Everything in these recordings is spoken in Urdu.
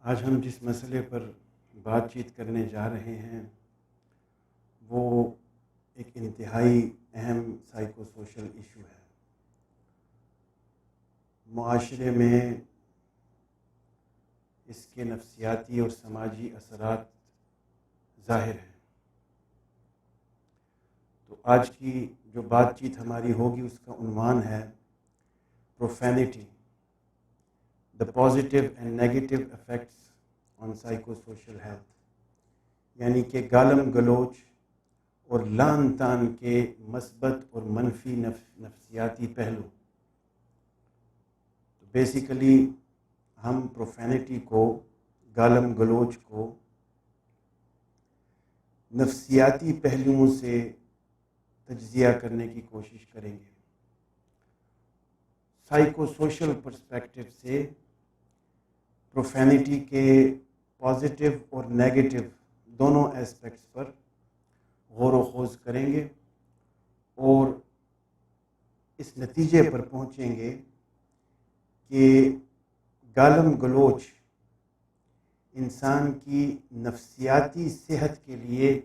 آج ہم جس مسئلے پر بات چیت کرنے جا رہے ہیں وہ ایک انتہائی اہم سائیکو سوشل ایشو ہے۔ معاشرے میں اس کے نفسیاتی اور سماجی اثرات ظاہر ہیں۔ تو آج کی جو بات چیت ہماری ہوگی اس کا عنوان ہے پروفینٹی، the positive and negative effects on psychosocial health، یعنی کہ گالم گلوچ اور لعن طعن کے مثبت اور منفی نفسیاتی پہلو۔ تو بیسیکلی ہم پروفینٹی کو، گالم گلوچ کو نفسیاتی پہلوؤں سے تجزیہ کرنے کی کوشش کریں گے، سائیکو سوشل پرسپیکٹو سے پروفینٹی کے پازیٹیو اور نیگیٹو دونوں اسپیکٹس پر غور و خوض کریں گے اور اس نتیجے پر پہنچیں گے کہ گالم گلوچ انسان کی نفسیاتی صحت کے لیے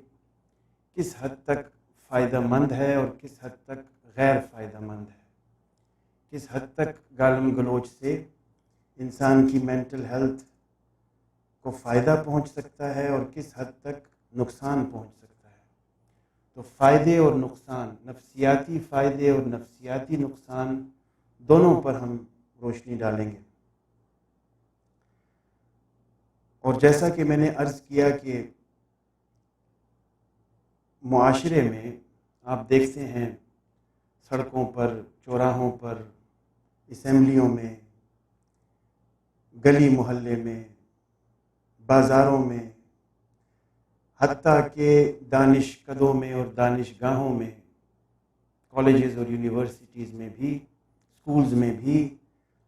کس حد تک فائدہ مند ہے اور کس حد تک غیر فائدہ مند ہے، کس حد تک گالم گلوچ سے انسان کی مینٹل ہیلتھ کو فائدہ پہنچ سکتا ہے اور کس حد تک نقصان پہنچ سکتا ہے۔ تو فائدے اور نقصان، نفسیاتی فائدے اور نفسیاتی نقصان دونوں پر ہم روشنی ڈالیں گے۔ اور جیسا کہ میں نے عرض کیا کہ معاشرے میں آپ دیکھتے ہیں سڑکوں پر، چوراہوں پر، اسمبلیوں میں، گلی محلے میں، بازاروں میں، حتیٰ کہ دانش کدوں میں اور دانش گاہوں میں، کالجز اور یونیورسٹیز میں بھی، اسکولز میں بھی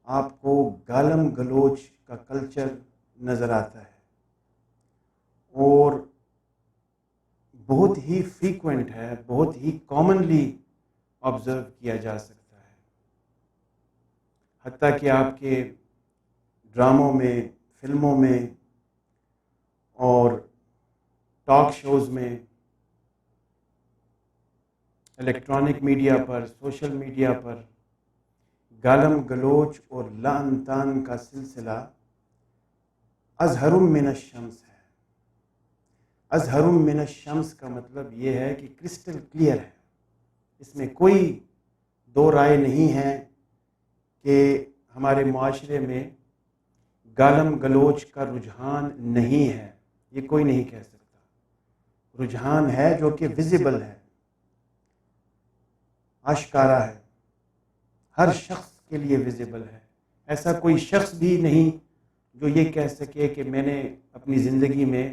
آپ کو گالم گلوچ کا کلچر نظر آتا ہے اور بہت ہی فریکوینٹ ہے، بہت ہی کامنلی آبزرو کیا جا سکتا ہے۔ حتیٰ کہ آپ کے ڈراموں میں، فلموں میں اور ٹاک شوز میں، الیکٹرانک میڈیا پر، سوشل میڈیا پر گالم گلوچ اور لعن طعن کا سلسلہ اظہر من الشمس ہے۔ اظہر من الشمس کا مطلب یہ ہے کہ کرسٹل کلیئر ہے، اس میں کوئی دو رائے نہیں ہے کہ ہمارے معاشرے میں گالم گلوچ کا رجحان نہیں ہے، یہ کوئی نہیں کہہ سکتا۔ رجحان ہے جو کہ ویزیبل ہے، آشکارا ہے، ہر شخص کے لیے ویزیبل ہے۔ ایسا کوئی شخص بھی نہیں جو یہ کہہ سکے کہ میں نے اپنی زندگی میں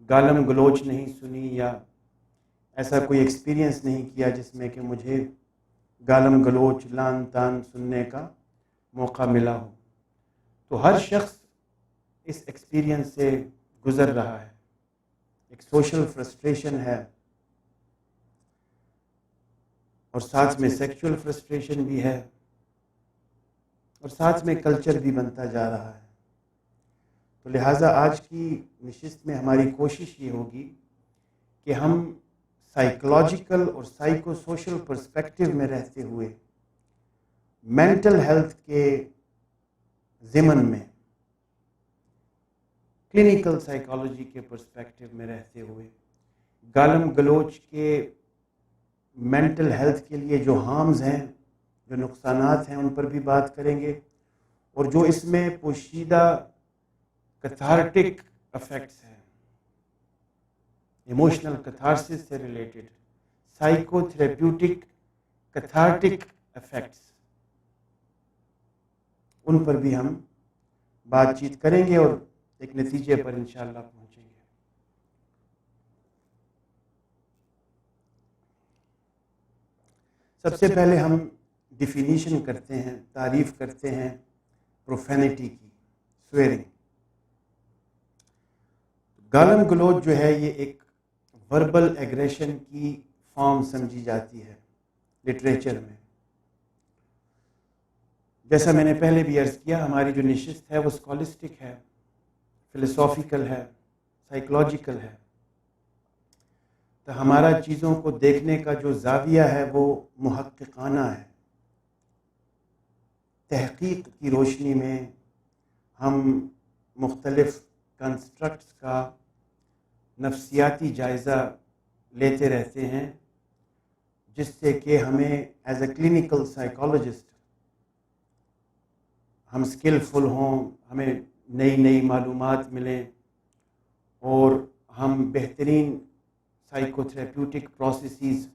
گالم گلوچ نہیں سنی یا ایسا کوئی ایکسپیرینس نہیں کیا جس میں کہ مجھے گالم گلوچ، لعن طعن سننے کا موقع ملا ہو۔ تو ہر شخص اس ایکسپیرینس سے گزر رہا ہے، ایک سوشل فرسٹریشن ہے اور ساتھ میں سیکچول فرسٹریشن بھی ہے اور ساتھ میں کلچر بھی بنتا جا رہا ہے۔ تو لہٰذا آج کی نشست میں ہماری کوشش یہ ہوگی کہ ہم سائیکولوجیکل اور سائیکو سوشل پرسپیکٹو میں رہتے ہوئے مینٹل ہیلتھ کے ضمن میں، کلینکل سائیکالوجی کے پرسپیکٹو میں رہتے ہوئے گالم گلوچ کے مینٹل ہیلتھ کے لیے جو ہارمز ہیں، جو نقصانات ہیں، ان پر بھی بات کریں گے، اور جو اس میں پوشیدہ کیتھارٹک افیکٹس ہیں، ایموشنل کیتھارسس سے related psychotherapeutic cathartic effects, ان پر بھی ہم بات چیت کریں گے اور ایک نتیجے پر انشاءاللہ پہنچیں گے۔ سب سے پہلے ہم ڈیفینیشن کرتے ہیں، تعریف کرتے ہیں پروفینٹی کی، سویرنگ۔ گالم گلوچ جو ہے یہ ایک وربل ایگریشن کی فارم سمجھی جاتی ہے لٹریچر میں۔ جیسا میں نے پہلے بھی عرض کیا، ہماری جو نشست ہے وہ اسکالسٹک ہے، فلسافیکل ہے، سائیکولوجیکل ہے. تو ہمارا چیزوں کو دیکھنے کا جو زاویہ ہے وہ محققانہ ہے. تحقیق کی روشنی میں ہم مختلف کنسٹرکٹس کا نفسیاتی جائزہ لیتے رہتے ہیں، جس سے کہ ہمیں ایز اے کلینکل سائیکالوجسٹ ہم اسکلفل ہوں، ہمیں نئی نئی معلومات ملیں اور ہم بہترین psycho therapeutic processes,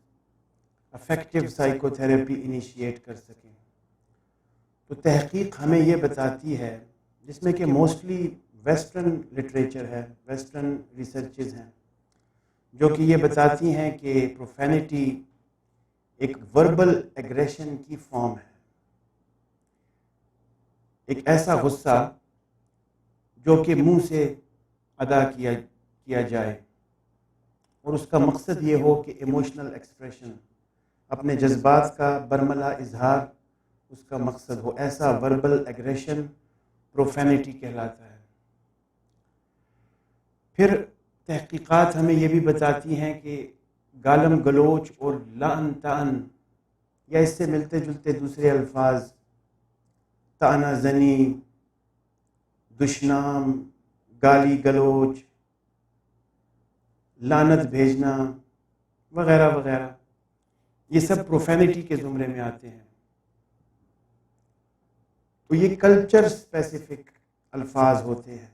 effective psycho therapy initiate کر سکیں. تو تحقیق ہمیں یہ بتاتی ہے، جس میں کہ موسٹلی ویسٹرن لٹریچر ہے، ویسٹرن ریسرچز ہیں، جو کہ یہ بتاتی ہیں کہ پروفینٹی ایک وربل ایگریشن کی فارم ہے، ایک ایسا غصہ جو کہ منہ سے ادا کیا جائے اور اس کا مقصد یہ ہو کہ ایموشنل ایکسپریشن، اپنے جذبات کا برملا اظہار اس کا مقصد ہو. ایسا وربل ایگریشن پروفینٹی کہلاتا ہے. پھر تحقیقات ہمیں یہ بھی بتاتی ہیں کہ گالم گلوچ اور لعن طعن یا اس سے ملتے جلتے دوسرے الفاظ، طعنہ زنی، دشنام، گالی گلوچ، لعنت بھیجنا وغیرہ وغیرہ، یہ سب پروفینٹی کے زمرے میں آتے ہیں. تو یہ کلچر سپیسیفک الفاظ ہوتے ہیں،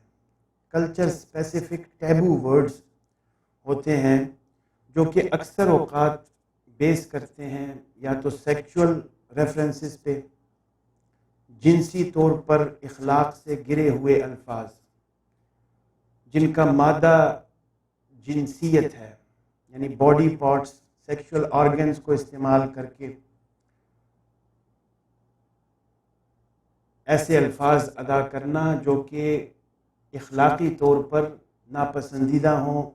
کلچر سپیسیفک ٹیبو ورڈز ہوتے ہیں، جو کہ اکثر اوقات بیس کرتے ہیں یا تو سیکچول ریفرنسز پہ، جنسی طور پر اخلاق سے گرے ہوئے الفاظ جن کا مادہ جنسیت ہے، یعنی باڈی پارٹس، سیکشول آرگنز کو استعمال کر کے ایسے الفاظ ادا کرنا جو کہ اخلاقی طور پر ناپسندیدہ ہوں،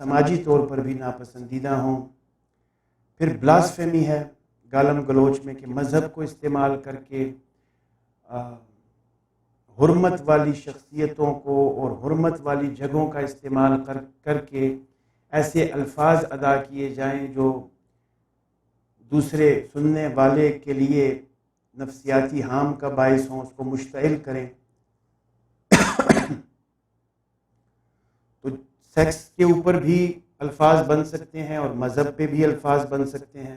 سماجی طور پر بھی ناپسندیدہ ہوں. پھر بلاسفیمی ہے گالم گلوچ میں، کہ مذہب کو استعمال کر کے حرمت والی شخصیتوں کو اور حرمت والی جگہوں کا استعمال کر کے ایسے الفاظ ادا کیے جائیں جو دوسرے سننے والے کے لیے نفسیاتی ہارم کا باعث ہوں، اس کو مشتعل کریں. تو سیکس کے اوپر بھی الفاظ بن سکتے ہیں اور مذہب پہ بھی الفاظ بن سکتے ہیں،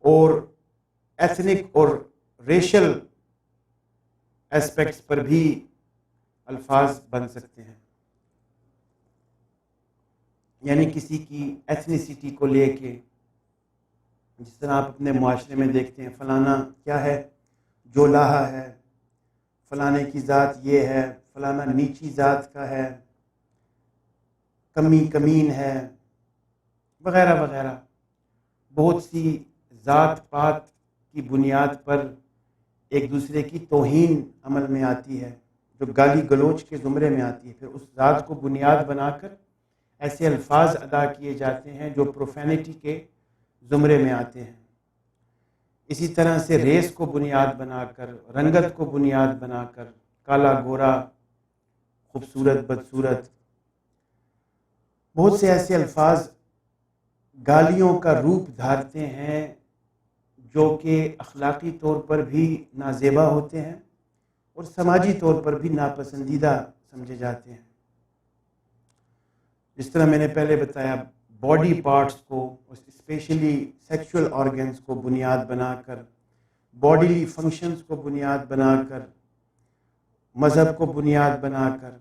اور ایتھنک اور ریشل ایسپیکٹس پر بھی الفاظ بن سکتے ہیں. یعنی کسی کی ایتھنیسٹی کو لے کے، جس طرح آپ اپنے معاشرے میں دیکھتے ہیں فلانا کیا ہے، جو لاہا ہے، فلانے کی ذات یہ ہے، فلانا نیچی ذات کا ہے، کمین ہے، وغیرہ وغیرہ. بہت سی ذات پات کی بنیاد پر ایک دوسرے کی توہین عمل میں آتی ہے، جو گالی گلوچ کے زمرے میں آتی ہے. پھر اس ذات کو بنیاد بنا کر ایسے الفاظ ادا کیے جاتے ہیں جو پروفینٹی کے زمرے میں آتے ہیں. اسی طرح سے ریس کو بنیاد بنا کر، رنگت کو بنیاد بنا کر، کالا گورا، خوبصورت بدصورت، بہت سے ایسے الفاظ گالیوں کا روپ دھارتے ہیں جو کہ اخلاقی طور پر بھی نازیبا ہوتے ہیں اور سماجی طور پر بھی ناپسندیدہ سمجھے جاتے ہیں. جس طرح میں نے پہلے بتایا، باڈی پارٹس کو، اسپیشلی سیکشول آرگنز کو بنیاد بنا کر، باڈیلی فنکشنز کو بنیاد بنا کر، مذہب کو بنیاد بنا کر،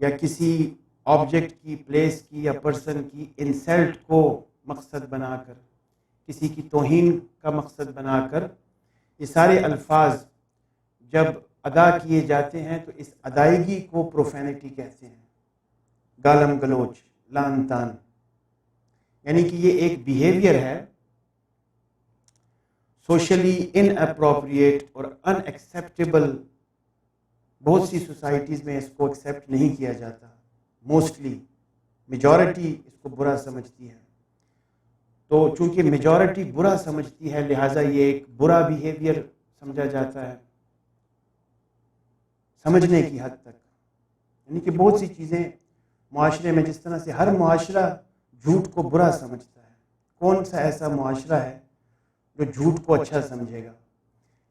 یا کسی آبجیکٹ کی، پلیس کی یا پرسن کی انسلٹ کو مقصد بنا کر، کسی کی توہین کا مقصد بنا کر، یہ سارے الفاظ جب ادا کیے جاتے ہیں تو اس ادائیگی کو پروفینٹی کہتے ہیں. گالم گلوچ، لعن طعن، یعنی کہ یہ ایک بیہیویئر ہے سوشلی ان اپروپریٹ اور ان ایکسیپٹیبل. بہت سی سوسائٹیز میں اس کو ایکسیپٹ نہیں کیا جاتا، موسٹلی میجورٹی اس کو برا سمجھتی ہے. تو چونکہ میجورٹی برا سمجھتی ہے لہٰذا یہ ایک برا بیہیویئر سمجھا جاتا ہے سمجھنے کی حد تک. یعنی کہ بہت سی چیزیں معاشرے میں، جس طرح سے ہر معاشرہ جھوٹ کو برا سمجھتا ہے، کون سا ایسا معاشرہ ہے جو جھوٹ کو اچھا سمجھے گا؟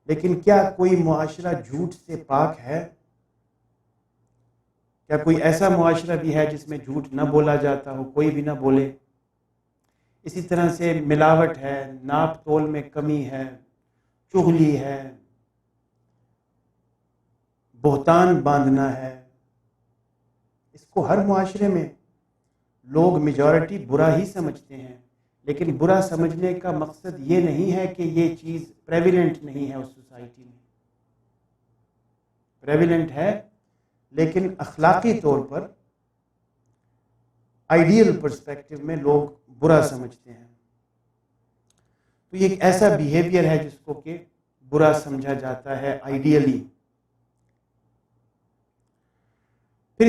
لیکن کیا کوئی معاشرہ جھوٹ سے پاک ہے؟ کیا کوئی ایسا معاشرہ بھی ہے جس میں جھوٹ نہ بولا جاتا ہو، کوئی بھی نہ بولے؟ اسی طرح سے ملاوٹ ہے، ناپ تول میں کمی ہے، چغلی ہے، بہتان باندھنا ہے، اس کو ہر معاشرے میں لوگ میجورٹی برا ہی سمجھتے ہیں۔ لیکن برا سمجھنے کا مقصد یہ نہیں ہے کہ یہ چیز پریویلنٹ نہیں ہے اس سوسائٹی میں، پریویلنٹ ہے، لیکن اخلاقی طور پر آئیڈیل پرسپیکٹو میں لوگ برا سمجھتے ہیں۔ تو یہ ایک ایسا بیہیویئر ہے جس کو کہ برا سمجھا جاتا ہے آئیڈیلی۔ پھر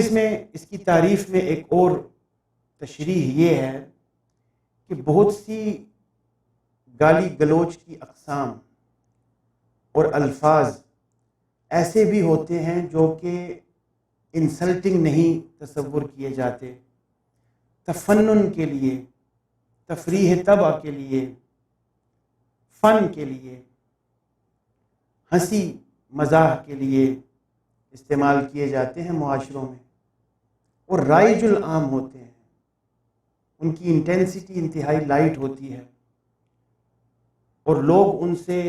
اس کی تعریف میں ایک اور تشریح یہ ہے کہ بہت سی گالی گلوچ کی اقسام اور الفاظ ایسے بھی ہوتے ہیں جو کہ انسلٹنگ نہیں تصور کیے جاتے، تفنن کے لیے، تفریح طبع کے لیے، فن کے لیے، ہنسی مزاح کے لیے استعمال کیے جاتے ہیں معاشروں میں، اور رائج العام ہوتے ہیں، ان کی انٹینسٹی انتہائی لائٹ ہوتی ہے اور لوگ ان سے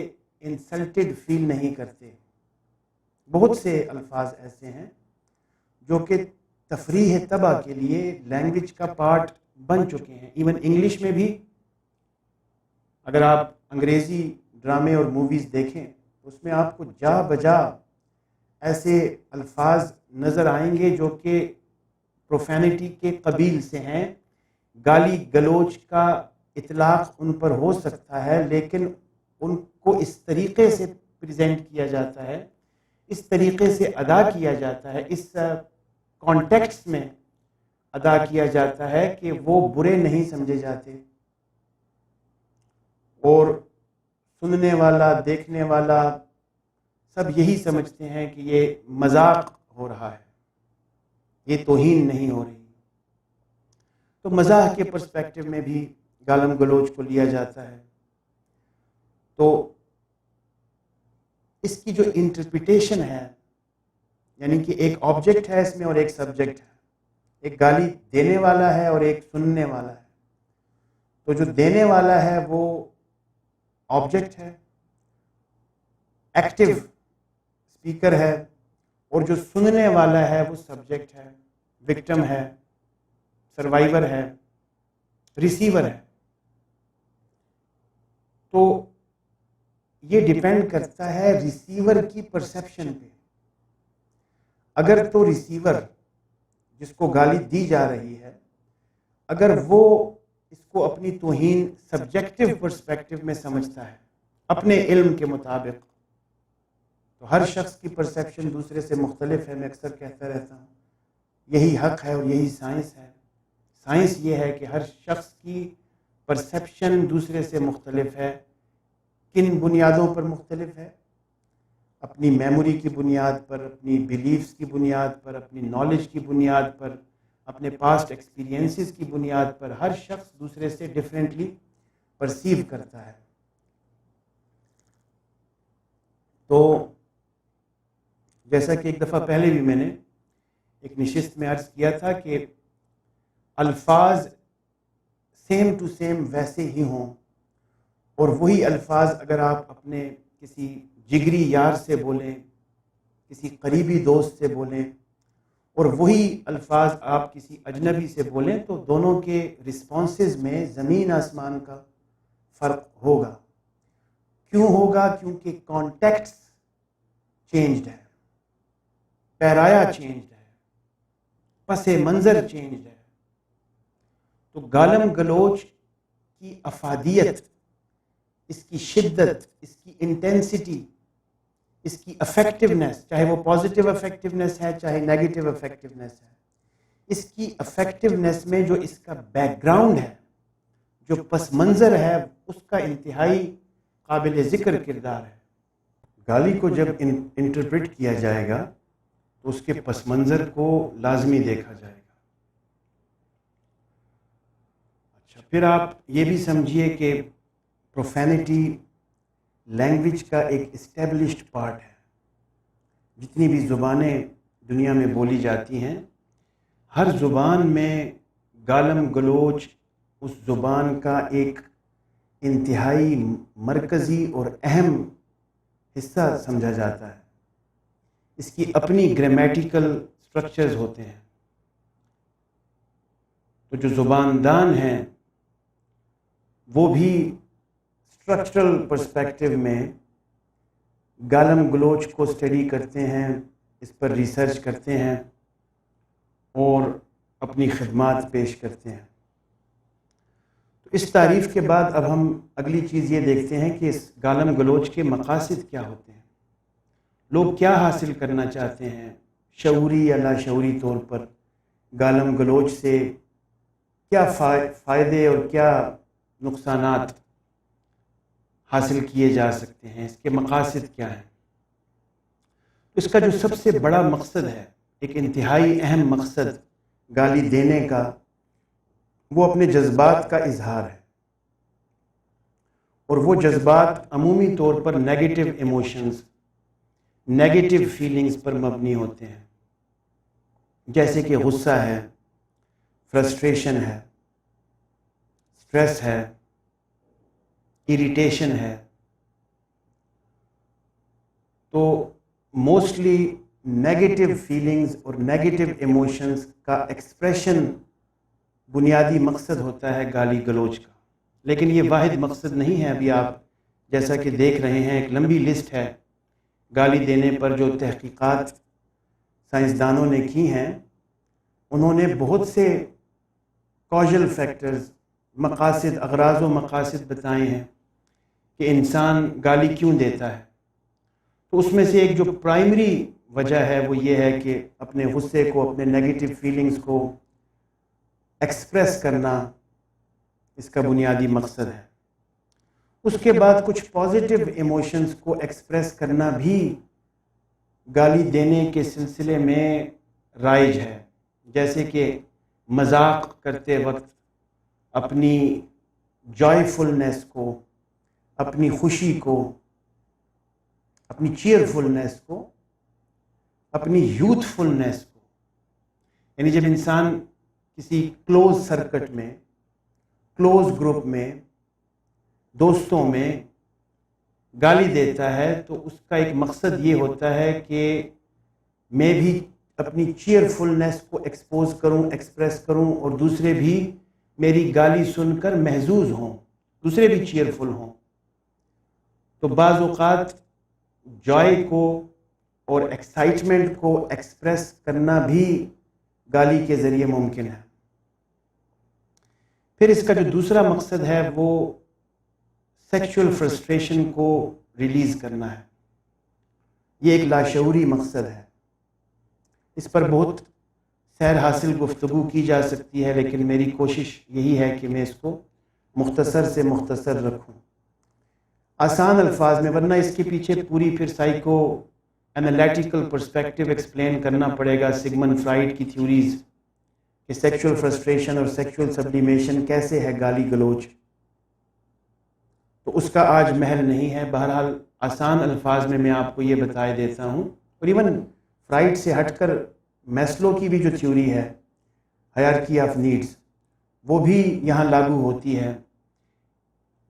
انسلٹڈ فیل نہیں کرتے۔ بہت سے الفاظ ایسے ہیں جو کہ تفریح طبع کے لیے لینگویج کا پارٹ بن چکے ہیں۔ ایون انگلش میں بھی اگر آپ انگریزی ڈرامے اور موویز دیکھیں تو اس میں آپ کو جا بجا ایسے الفاظ نظر آئیں گے جو کہ پروفینٹی کے قبیل سے ہیں، گالی گلوچ کا اطلاق ان پر ہو سکتا ہے، لیکن ان کو اس طریقے سے پریزنٹ کیا جاتا ہے، اس طریقے سے ادا کیا جاتا ہے، اس کانٹیکسٹ میں ادا کیا جاتا ہے کہ وہ برے نہیں سمجھے جاتے، اور سننے والا، دیکھنے والا سب یہی سمجھتے ہیں کہ یہ مذاق ہو رہا ہے، یہ توہین نہیں ہو رہی۔ تو مزاح کے پرسپیکٹو میں بھی گالم گلوچ کو لیا جاتا ہے۔ تو اس کی جو انٹرپریٹیشن ہے، یعنی کہ ایک آبجیکٹ ہے اس میں اور ایک سبجیکٹ ہے، ایک گالی دینے والا ہے اور ایک سننے والا ہے۔ تو جو دینے والا ہے وہ آبجیکٹ ہے، ایکٹیو اسپیکر ہے، اور جو سننے والا ہے وہ سبجیکٹ ہے، وکٹم ہے، سروائیور ہے، ریسیور ہے۔ تو یہ ڈیپینڈ کرتا ہے ریسیور کی پرسیپشن پہ۔ اگر تو ریسیور جس کو گالی دی جا رہی ہے، اگر وہ اس کو اپنی توہین سبجیکٹو پرسپیکٹو میں سمجھتا ہے اپنے علم کے مطابق، تو ہر شخص کی پرسیپشن دوسرے سے مختلف ہے۔ میں اکثر کہتا رہتا ہوں یہی حق ہے اور یہی سائنس ہے۔ سائنس یہ ہے کہ ہر شخص کی پرسیپشن دوسرے سے مختلف ہے۔ کن بنیادوں پر مختلف ہے؟ اپنی میموری کی بنیاد پر، اپنی بیلیفز کی بنیاد پر، اپنی نالج کی بنیاد پر، اپنے پاسٹ ایکسپیرینسز کی بنیاد پر ہر شخص دوسرے سے ڈیفرنٹلی پرسیو کرتا ہے۔ تو جیسا کہ ایک دفعہ پہلے بھی میں نے ایک نشست میں عرض کیا تھا کہ الفاظ سیم ٹو سیم ویسے ہی ہوں، اور وہی الفاظ اگر آپ اپنے کسی جگری یار سے بولیں، کسی قریبی دوست سے بولیں، اور وہی الفاظ آپ کسی اجنبی سے بولیں، تو دونوں کے رسپانسز میں زمین آسمان کا فرق ہوگا۔ کیوں ہوگا؟ کیونکہ کانٹیکسٹ چینجڈ ہے، پیرایا چینجڈ ہے، پس منظر چینجڈ ہے۔ تو گالم گلوچ کی افادیت، اس کی شدت، اس کی انٹینسٹی، اس کی افیکٹونیس، چاہے وہ پازیٹیو افیکٹونیس ہے چاہے نیگیٹو افیکٹونیس ہے، اس کی افیکٹونیس میں جو اس کا بیک گراؤنڈ ہے، جو پس منظر ہے، اس کا انتہائی قابل ذکر کردار ہے۔ گالی کو جب انٹرپریٹ کیا جائے گا تو اس کے پس منظر کو لازمی دیکھا جائے گا۔ اچھا، پھر آپ یہ بھی سمجھیے کہ پروفینٹی لینگویج کا ایک اسٹیبلشڈ پارٹ ہے۔ جتنی بھی زبانیں دنیا میں بولی جاتی ہیں، ہر زبان میں گالم گلوچ اس زبان کا ایک انتہائی مرکزی اور اہم حصہ سمجھا جاتا ہے۔ اس کی اپنی گرامیٹیکل سٹرکچرز ہوتے ہیں۔ تو جو زباندان ہیں وہ بھی اسٹرکچرل پرسپیکٹو میں گالم گلوچ کو اسٹڈی کرتے ہیں، اس پر ریسرچ کرتے ہیں اور اپنی خدمات پیش کرتے ہیں۔ تو اس تعریف کے بعد اب ہم اگلی چیز یہ دیکھتے ہیں کہ اس گالم گلوچ کے مقاصد کیا ہوتے ہیں، لوگ کیا حاصل کرنا چاہتے ہیں، شعوری یا لاشعوری طور پر گالم گلوچ سے کیا فائدے اور کیا نقصانات حاصل کیے جا سکتے ہیں، اس کے مقاصد کیا ہیں۔ اس کا جو سب سے بڑا مقصد ہے، ایک انتہائی اہم مقصد گالی دینے کا، وہ اپنے جذبات کا اظہار ہے، اور وہ جذبات عمومی طور پر نیگیٹو ایموشنز، نیگیٹو فیلنگز پر مبنی ہوتے ہیں، جیسے کہ غصہ ہے، فرسٹریشن ہے، سٹریس ہے، اریٹیشن ہے۔ تو موسٹلی نیگیٹو فیلنگز اور نیگیٹو ایموشنز کا ایکسپریشن بنیادی مقصد ہوتا ہے گالی گلوچ کا، لیکن یہ واحد مقصد نہیں ہے۔ ابھی آپ جیسا کہ دیکھ رہے ہیں ایک لمبی لسٹ ہے گالی دینے پر جو تحقیقات سائنسدانوں نے کی ہیں، انہوں نے بہت سے کاژل فیکٹرز، مقاصد، اغراض و مقاصد بتائے ہیں کہ انسان گالی کیوں دیتا ہے۔ تو اس میں سے ایک جو پرائمری وجہ ہے وہ یہ ہے کہ اپنے غصے کو، اپنے نیگیٹو فیلنگز کو ایکسپریس کرنا اس کا بنیادی مقصد ہے۔ اس کے بعد کچھ پازیٹیو ایموشنز کو ایکسپریس کرنا بھی گالی دینے کے سلسلے میں رائج ہے، جیسے کہ مذاق کرتے وقت اپنی جوائے فلنس کو، اپنی خوشی کو، اپنی چیئر فلنس کو، اپنی یوتھ فلنس کو، یعنی جب انسان کسی کلوز سرکٹ میں، کلوز گروپ میں، دوستوں میں گالی دیتا ہے تو اس کا ایک مقصد یہ ہوتا ہے کہ میں بھی اپنی چیئر فلنس کو ایکسپوز کروں، ایکسپریس کروں، اور دوسرے بھی میری گالی سن کر محظوظ ہوں، دوسرے بھی چیئر فل ہوں۔ تو بعض اوقات جوائے کو اور ایکسائٹمنٹ کو ایکسپریس کرنا بھی گالی کے ذریعے ممکن ہے۔ پھر اس کا جو دوسرا مقصد ہے وہ سیکشول فرسٹریشن کو ریلیز کرنا ہے۔ یہ ایک لاشعوری مقصد ہے، اس پر بہت سیر حاصل گفتگو کی جا سکتی ہے، لیکن میری کوشش یہی ہے کہ میں اس کو مختصر سے مختصر رکھوں، آسان الفاظ میں، ورنہ اس کے پیچھے پوری پھر سائیکو انالیٹیکل پرسپیکٹو ایکسپلین کرنا پڑے گا، سگمنڈ فرائڈ کی تھیوریز کہ سیکشول فرسٹریشن اور سیکشول سبلیمیشن کیسے ہے گالی گلوچ، تو اس کا آج محل نہیں ہے۔ بہرحال آسان الفاظ میں آپ کو یہ بتائے دیتا ہوں، اور ایون فرائڈ سے ہٹ کر میسلو کی بھی جو تھیوری ہے، ہائرارکی آف نیڈز، وہ بھی یہاں لاگو ہوتی ہے۔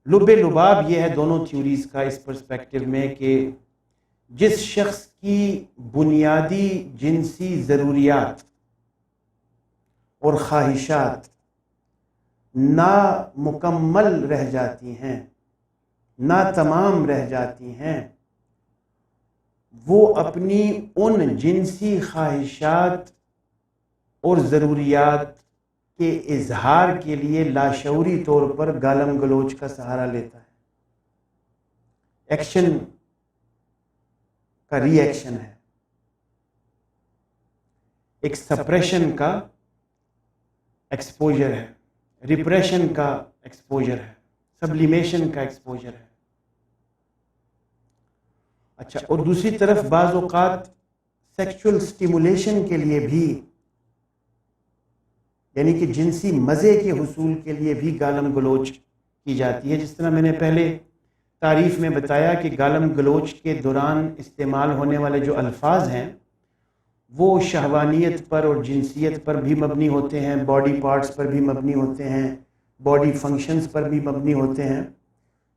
لب لباب یہ ہے دونوں تھیوریز کا اس پرسپیکٹو میں کہ جس شخص کی بنیادی جنسی ضروریات اور خواہشات نامکمل رہ جاتی ہیں، ناتمام رہ جاتی ہیں، وہ اپنی ان جنسی خواہشات اور ضروریات کے اظہار کے لیے لاشعوری طور پر گالم گلوچ کا سہارا لیتا ہے۔ ایکشن کا ری ایکشن ہے، ایک سپریشن کا ایکسپوجر ہے، ریپریشن کا ایکسپوجر ہے، سبلیمیشن کا ایکسپوجر ہے۔ اچھا، اور دوسری طرف بعض اوقات سیکشل سٹیمولیشن کے لیے بھی، یعنی کہ جنسی مزے کے حصول کے لیے بھی گالم گلوچ کی جاتی ہے۔ جس طرح میں نے پہلے تعریف میں بتایا کہ گالم گلوچ کے دوران استعمال ہونے والے جو الفاظ ہیں وہ شہوانیت پر اور جنسیت پر بھی مبنی ہوتے ہیں، باڈی پارٹس پر بھی مبنی ہوتے ہیں، باڈی فنکشنز پر بھی مبنی ہوتے ہیں۔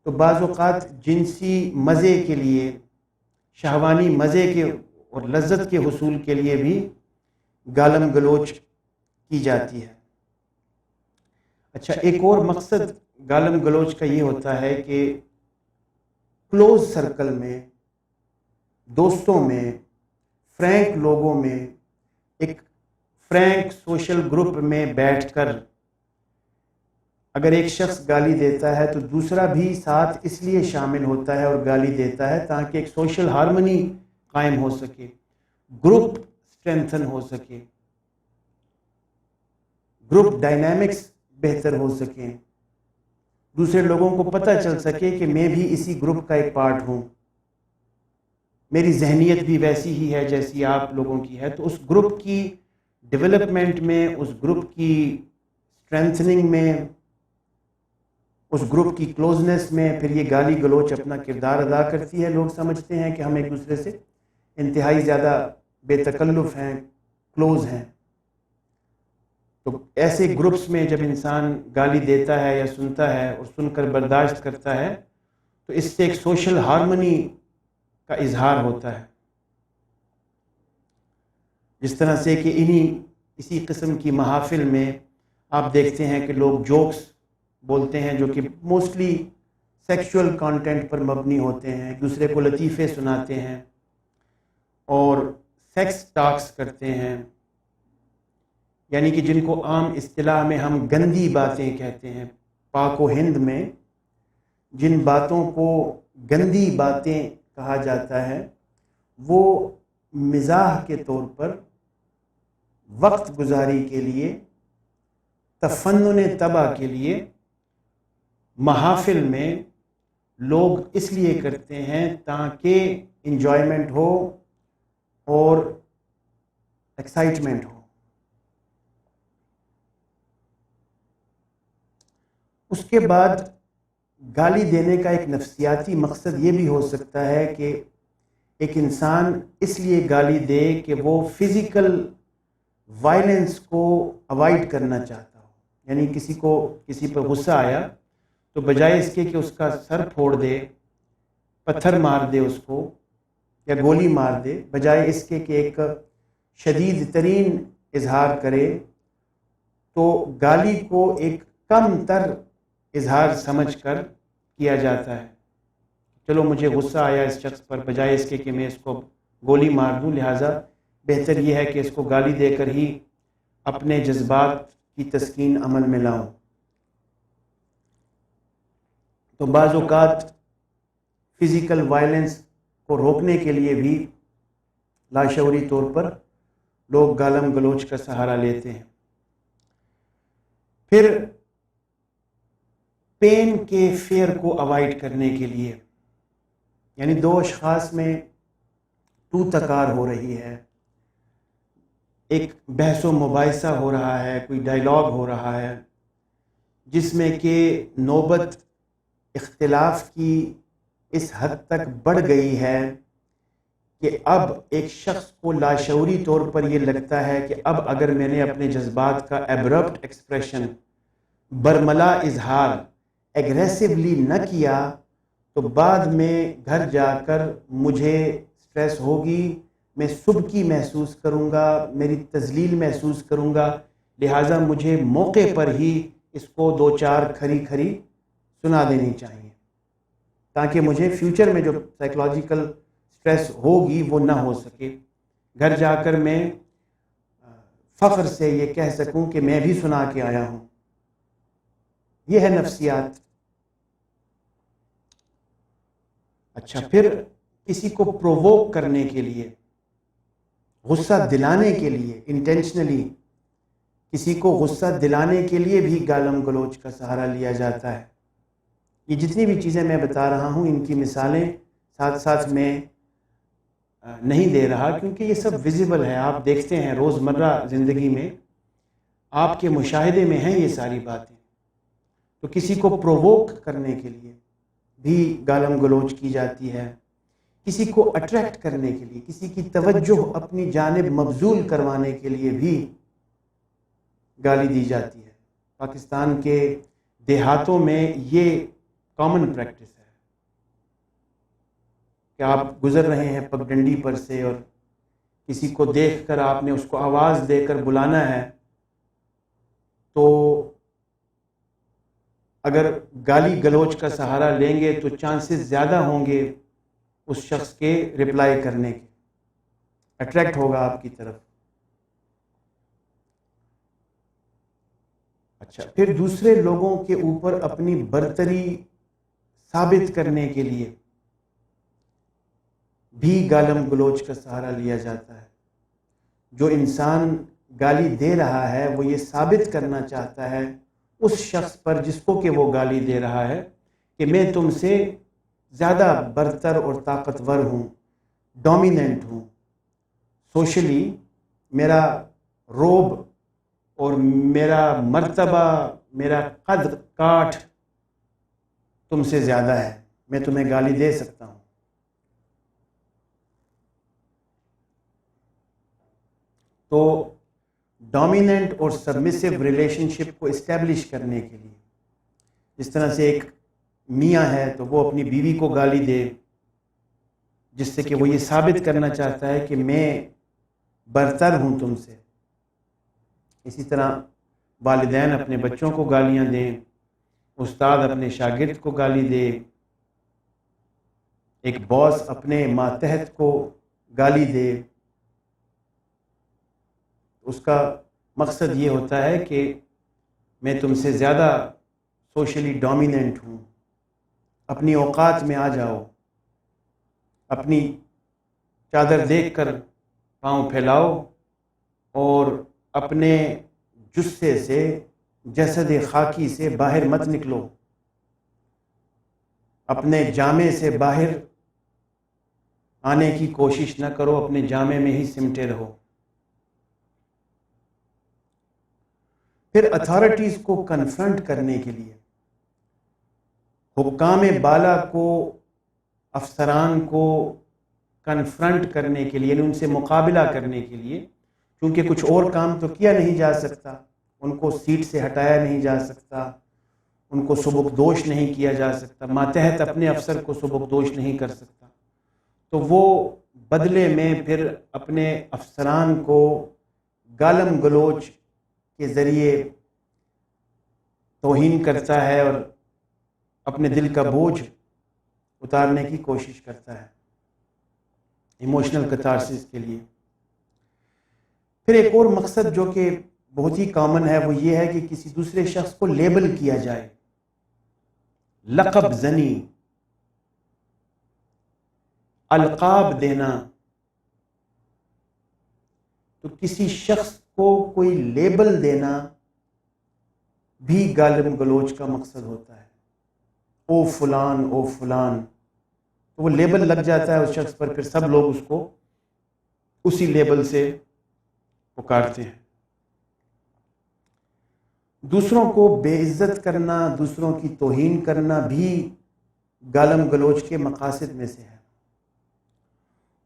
تو بعض اوقات جنسی مزے کے لیے، شہوانی مزے کے اور لذت کے حصول کے لیے بھی گالم گلوچ کی جاتی ہے۔ اچھا، ایک اور مقصد گالم گلوچ کا یہ ہوتا ہے کہ کلوز سرکل میں، دوستوں میں، فرینک لوگوں میں، ایک فرینک سوشل گروپ میں بیٹھ کر اگر ایک شخص گالی دیتا ہے تو دوسرا بھی ساتھ اس لیے شامل ہوتا ہے اور گالی دیتا ہے تاکہ ایک سوشل ہارمنی قائم ہو سکے، گروپ اسٹرینتھن ہو سکے، گروپ ڈائنامکس بہتر ہو سکیں، دوسرے لوگوں کو پتہ چل سکے کہ میں بھی اسی گروپ کا ایک پارٹ ہوں، میری ذہنیت بھی ویسی ہی ہے جیسی آپ لوگوں کی ہے۔ تو اس گروپ کی ڈیولپمنٹ میں، اس گروپ کی اسٹرینتھننگ میں، اس گروپ کی کلوزنس میں پھر یہ گالی گلوچ اپنا کردار ادا کرتی ہے۔ لوگ سمجھتے ہیں کہ ہم ایک دوسرے سے انتہائی زیادہ بے تکلف ہیں، کلوز ہیں۔ تو ایسے گروپس میں جب انسان گالی دیتا ہے یا سنتا ہے اور سن کر برداشت کرتا ہے تو اس سے ایک سوشل ہارمنی کا اظہار ہوتا ہے۔ جس طرح سے کہ اسی قسم کی محافل میں آپ دیکھتے ہیں کہ لوگ جوکس بولتے ہیں جو کہ موسٹلی سیکشول کانٹینٹ پر مبنی ہوتے ہیں، ایک دوسرے کو لطیفے سناتے ہیں اور سیکس ٹاکس کرتے ہیں، یعنی کہ جن کو عام اصطلاح میں ہم گندی باتیں کہتے ہیں۔ پاک و ہند میں جن باتوں کو گندی باتیں کہا جاتا ہے وہ مزاح کے طور پر، وقت گزاری کے لیے، تفنن طبع کے لیے محافل میں لوگ اس لیے کرتے ہیں تاکہ انجوائمنٹ ہو اور ایکسائٹمنٹ ہو۔ اس کے بعد گالی دینے کا ایک نفسیاتی مقصد یہ بھی ہو سکتا ہے کہ ایک انسان اس لیے گالی دے کہ وہ فزیکل وائلنس کو اوائڈ کرنا چاہتا ہو، یعنی کسی پر غصہ آیا تو بجائے اس کے کہ اس کا سر پھوڑ دے، پتھر مار دے اس کو یا گولی مار دے، بجائے اس کے کہ ایک شدید ترین اظہار کرے تو گالی کو ایک کم تر اظہار سمجھ کر کیا جاتا ہے۔ چلو مجھے غصہ آیا اس شخص پر، بجائے اس کے کہ میں اس کو گولی مار دوں، لہٰذا بہتر یہ ہے کہ اس کو گالی دے کر ہی اپنے جذبات کی تسکین عمل میں لاؤں۔ تو بعض اوقات فزیکل وائلنس کو روکنے کے لیے بھی لاشعوری طور پر لوگ گالم گلوچ کا سہارا لیتے ہیں۔ پھر پین کے فیئر کو اوائڈ کرنے کے لیے، یعنی دو اشخاص میں تو تکار ہو رہی ہے، ایک بحث و مباحثہ ہو رہا ہے، کوئی ڈائلاگ ہو رہا ہے جس میں کہ نوبت اختلاف کی اس حد تک بڑھ گئی ہے کہ اب ایک شخص کو لاشعوری طور پر یہ لگتا ہے کہ اب اگر میں نے اپنے جذبات کا ایبرپٹ ایکسپریشن، برملا اظہار ایگریسولی نہ کیا تو بعد میں گھر جا کر مجھے سٹریس ہوگی، میں سبکی محسوس کروں گا، میری تذلیل محسوس کروں گا، لہٰذا مجھے موقع پر ہی اس کو دو چار کھری کھری سنا دینی چاہیے تاکہ مجھے فیوچر میں جو سائیکولوجیکل سٹریس ہوگی وہ نہ ہو سکے، گھر جا کر میں فخر سے یہ کہہ سکوں کہ میں بھی سنا کے آیا ہوں۔ یہ ہے نفسیات۔ اچھا، پھر کسی کو پروووک کرنے کے لیے، غصہ دلانے کے لیے، انٹینشنلی کسی کو غصہ دلانے کے لیے بھی گالم گلوچ کا سہارا لیا جاتا ہے۔ یہ جتنی بھی چیزیں میں بتا رہا ہوں ان کی مثالیں ساتھ ساتھ میں نہیں دے رہا، کیونکہ یہ سب ویزیبل ہے، آپ دیکھتے ہیں روزمرہ زندگی میں، آپ کے مشاہدے میں ہیں یہ ساری باتیں۔ تو کسی کو پرووک کرنے کے لیے بھی گالم گلوچ کی جاتی ہے، کسی کو اٹریکٹ کرنے کے لیے، کسی کی توجہ اپنی جانب مبذول کروانے کے لیے بھی گالی دی جاتی ہے۔ پاکستان کے دیہاتوں میں یہ کامن پریکٹس ہے کہ آپ گزر رہے ہیں پگڈنڈی پر سے اور کسی کو دیکھ کر آپ نے اس کو آواز دے کر بلانا ہے، تو اگر گالی گلوچ کا سہارا لیں گے تو چانسز زیادہ ہوں گے اس شخص کے رپلائی کرنے کے، اٹریکٹ ہوگا آپ کی طرف۔ اچھا، پھر دوسرے لوگوں کے اوپر اپنی برتری ثابت کرنے کے لیے بھی گالم گلوچ کا سہارا لیا جاتا ہے۔ جو انسان گالی دے رہا ہے وہ یہ ثابت کرنا چاہتا ہے اس شخص پر جس کو کہ وہ گالی دے رہا ہے کہ میں تم سے زیادہ برتر اور طاقتور ہوں، ڈومیننٹ ہوں، سوشلی میرا روب اور میرا مرتبہ، میرا قد کاٹ تم سے زیادہ ہے، میں تمہیں گالی دے سکتا ہوں۔ تو ڈومیننٹ اور سبمسو ریلیشن شپ کو اسٹیبلش کرنے کے لیے، جس طرح سے ایک میاں ہے تو وہ اپنی بیوی کو گالی دے، جس سے کہ وہ یہ ثابت کرنا چاہتا ہے کہ میں برتر ہوں تم سے، اسی طرح والدین اپنے بچوں کو گالیاں دیں، استاد اپنے شاگرد کو گالی دے، ایک باس اپنے ماتحت کو گالی دے، اس کا مقصد یہ ہوتا ہے کہ میں تم سے زیادہ سوشلی ڈومیننٹ ہوں، اپنی اوقات میں آ جاؤ، اپنی چادر دیکھ کر پاؤں پھیلاؤ اور اپنے جثے سے، جسد خاکی سے باہر مت نکلو، اپنے جامے سے باہر آنے کی کوشش نہ کرو، اپنے جامے میں ہی سمٹے رہو۔ پھر اتھارٹیز کو کنفرنٹ کرنے کے لیے، حکام بالا کو، افسران کو کنفرنٹ کرنے کے لیے، یعنی ان سے مقابلہ کرنے کے لیے، کیونکہ کچھ اور کام تو کیا نہیں جا سکتا، ان کو سیٹ سے ہٹایا نہیں جا سکتا، ان کو سبکدوش نہیں کیا جا سکتا، ماتحت اپنے افسر کو سبکدوش نہیں کر سکتا، تو وہ بدلے میں پھر اپنے افسران کو گالم گلوچ کے ذریعے توہین کرتا ہے اور اپنے دل کا بوجھ اتارنے کی کوشش کرتا ہے ایموشنل کتارسس کے لیے۔ پھر ایک اور مقصد جو کہ بہت ہی کامن ہے وہ یہ ہے کہ کسی دوسرے شخص کو لیبل کیا جائے، لقب زنی، القاب دینا۔ تو کسی شخص کو کوئی لیبل دینا بھی گالم گلوچ کا مقصد ہوتا ہے، او فلان، او فلان، تو وہ لیبل لگ جاتا ہے اس شخص پر، پھر سب لوگ اس کو اسی لیبل سے پکارتے ہیں۔ دوسروں کو بے عزت کرنا، دوسروں کی توہین کرنا بھی گالم گلوچ کے مقاصد میں سے ہے۔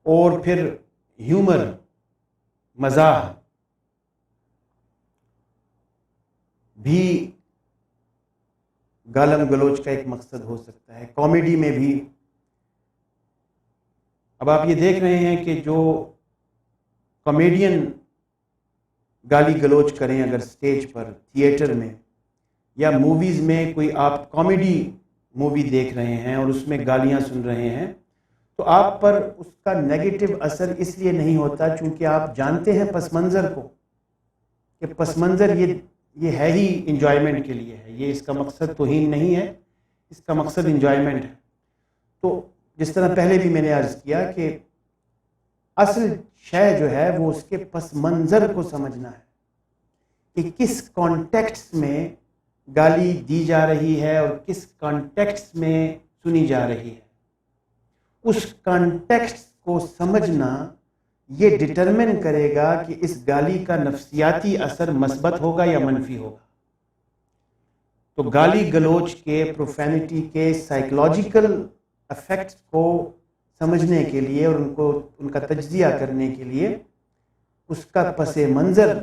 اور پھر ہیومر، مزاح بھی گالم گلوچ کا ایک مقصد ہو سکتا ہے، کامیڈی میں بھی۔ اب آپ یہ دیکھ رہے ہیں کہ جو کامیڈین گالی گلوچ کریں اگر سٹیج پر، تھیٹر میں یا موویز میں، کوئی آپ کامیڈی مووی دیکھ رہے ہیں اور اس میں گالیاں سن رہے ہیں، تو آپ پر اس کا نیگیٹو اثر اس لیے نہیں ہوتا چونکہ آپ جانتے ہیں پس منظر کو، کہ پس منظر یہ ہے ہی انجوائمنٹ کے لیے ہے، یہ اس کا مقصد توہین نہیں ہے، اس کا مقصد انجوائمنٹ ہے۔ تو جس طرح پہلے بھی میں نے عرض کیا کہ اصل شے جو ہے وہ اس کے پس منظر کو سمجھنا ہے کہ کس کانٹیکسٹ میں گالی دی جا رہی ہے اور کس کانٹیکسٹ میں سنی جا رہی ہے۔ اس کانٹیکسٹ کو سمجھنا یہ ڈٹرمن کرے گا کہ اس گالی کا نفسیاتی اثر مثبت ہوگا یا منفی ہوگا۔ تو گالی گلوچ کے، پروفینٹی کے سائیکولوجیکل افیکٹس کو سمجھنے کے لیے اور ان کا تجزیہ کرنے کے لیے اس کا پس منظر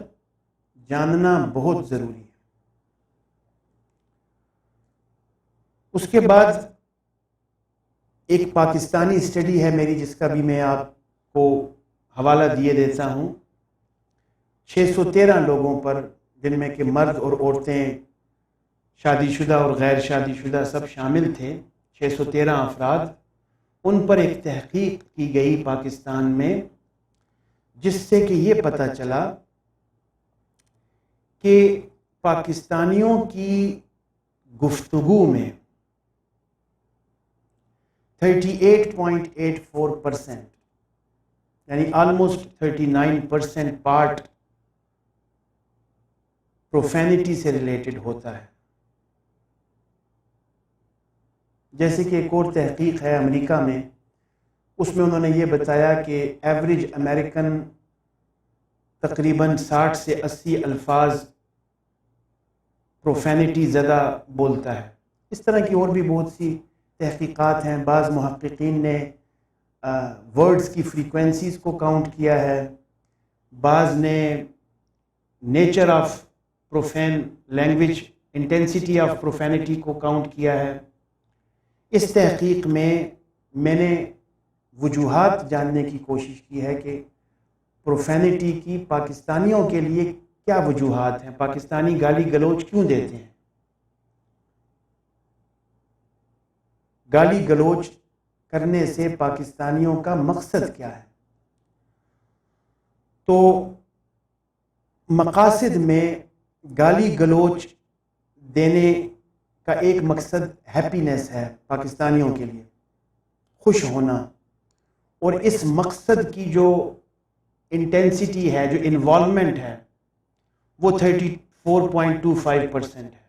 جاننا بہت ضروری ہے۔ اس کے بعد ایک پاکستانی اسٹڈی ہے میری، جس کا بھی میں آپ کو حوالہ دیے دیتا ہوں۔ 613 لوگوں پر، جن میں کہ مرد اور عورتیں، شادی شدہ اور غیر شادی شدہ سب شامل تھے، 613 افراد، ان پر ایک تحقیق کی گئی پاکستان میں، جس سے کہ یہ پتہ چلا کہ پاکستانیوں کی گفتگو میں 38.84%، یعنی آلموسٹ 39% پارٹ پروفینٹی سے ریلیٹڈ ہوتا ہے۔ جیسے کہ ایک اور تحقیق ہے امریکہ میں، اس میں انہوں نے یہ بتایا کہ ایوریج امریکن تقریباً 60 سے 80 الفاظ پروفینٹی زدہ بولتا ہے۔ اس طرح کی اور بھی بہت سی تحقیقات ہیں۔ بعض محققین نے ورڈز کی فریکوینسیز کو کاؤنٹ کیا ہے، بعض نے nature of profane language, intensity of profanity کو کاؤنٹ کیا ہے۔ اس تحقیق میں نے وجوہات جاننے کی کوشش کی ہے کہ پروفینٹی کی پاکستانیوں کے لیے کیا وجوہات ہیں، پاکستانی گالی گلوچ کیوں دیتے ہیں، گالی گلوچ کرنے سے پاکستانیوں کا مقصد کیا ہے۔ تو مقاصد میں گالی گلوچ دینے کا ایک مقصد ہیپینس ہے پاکستانیوں کے لیے، خوش ہونا، اور اس مقصد کی جو انٹینسٹی ہے، جو انوالومنٹ ہے، وہ 34.25% ہے۔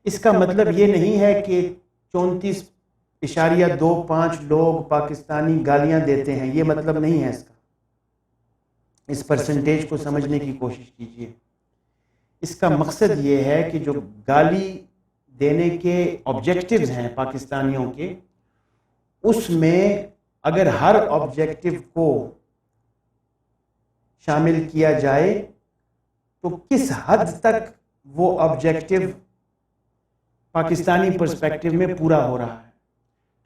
اس کا مطلب یہ نہیں ہے کہ 34.25 لوگ پاکستانی گالیاں دیتے ہیں، یہ مطلب نہیں ہے اس کا۔ اس پرسنٹیج کو سمجھنے کی کوشش کیجیے۔ اس کا مقصد یہ ہے کہ جو گالی دینے کے آبجیکٹیوز ہیں پاکستانیوں کے، اس میں اگر ہر آبجیکٹیو کو شامل کیا جائے تو کس حد تک وہ آبجیکٹیو پاکستانی پرسپیکٹیو میں پورا ہو رہا ہے۔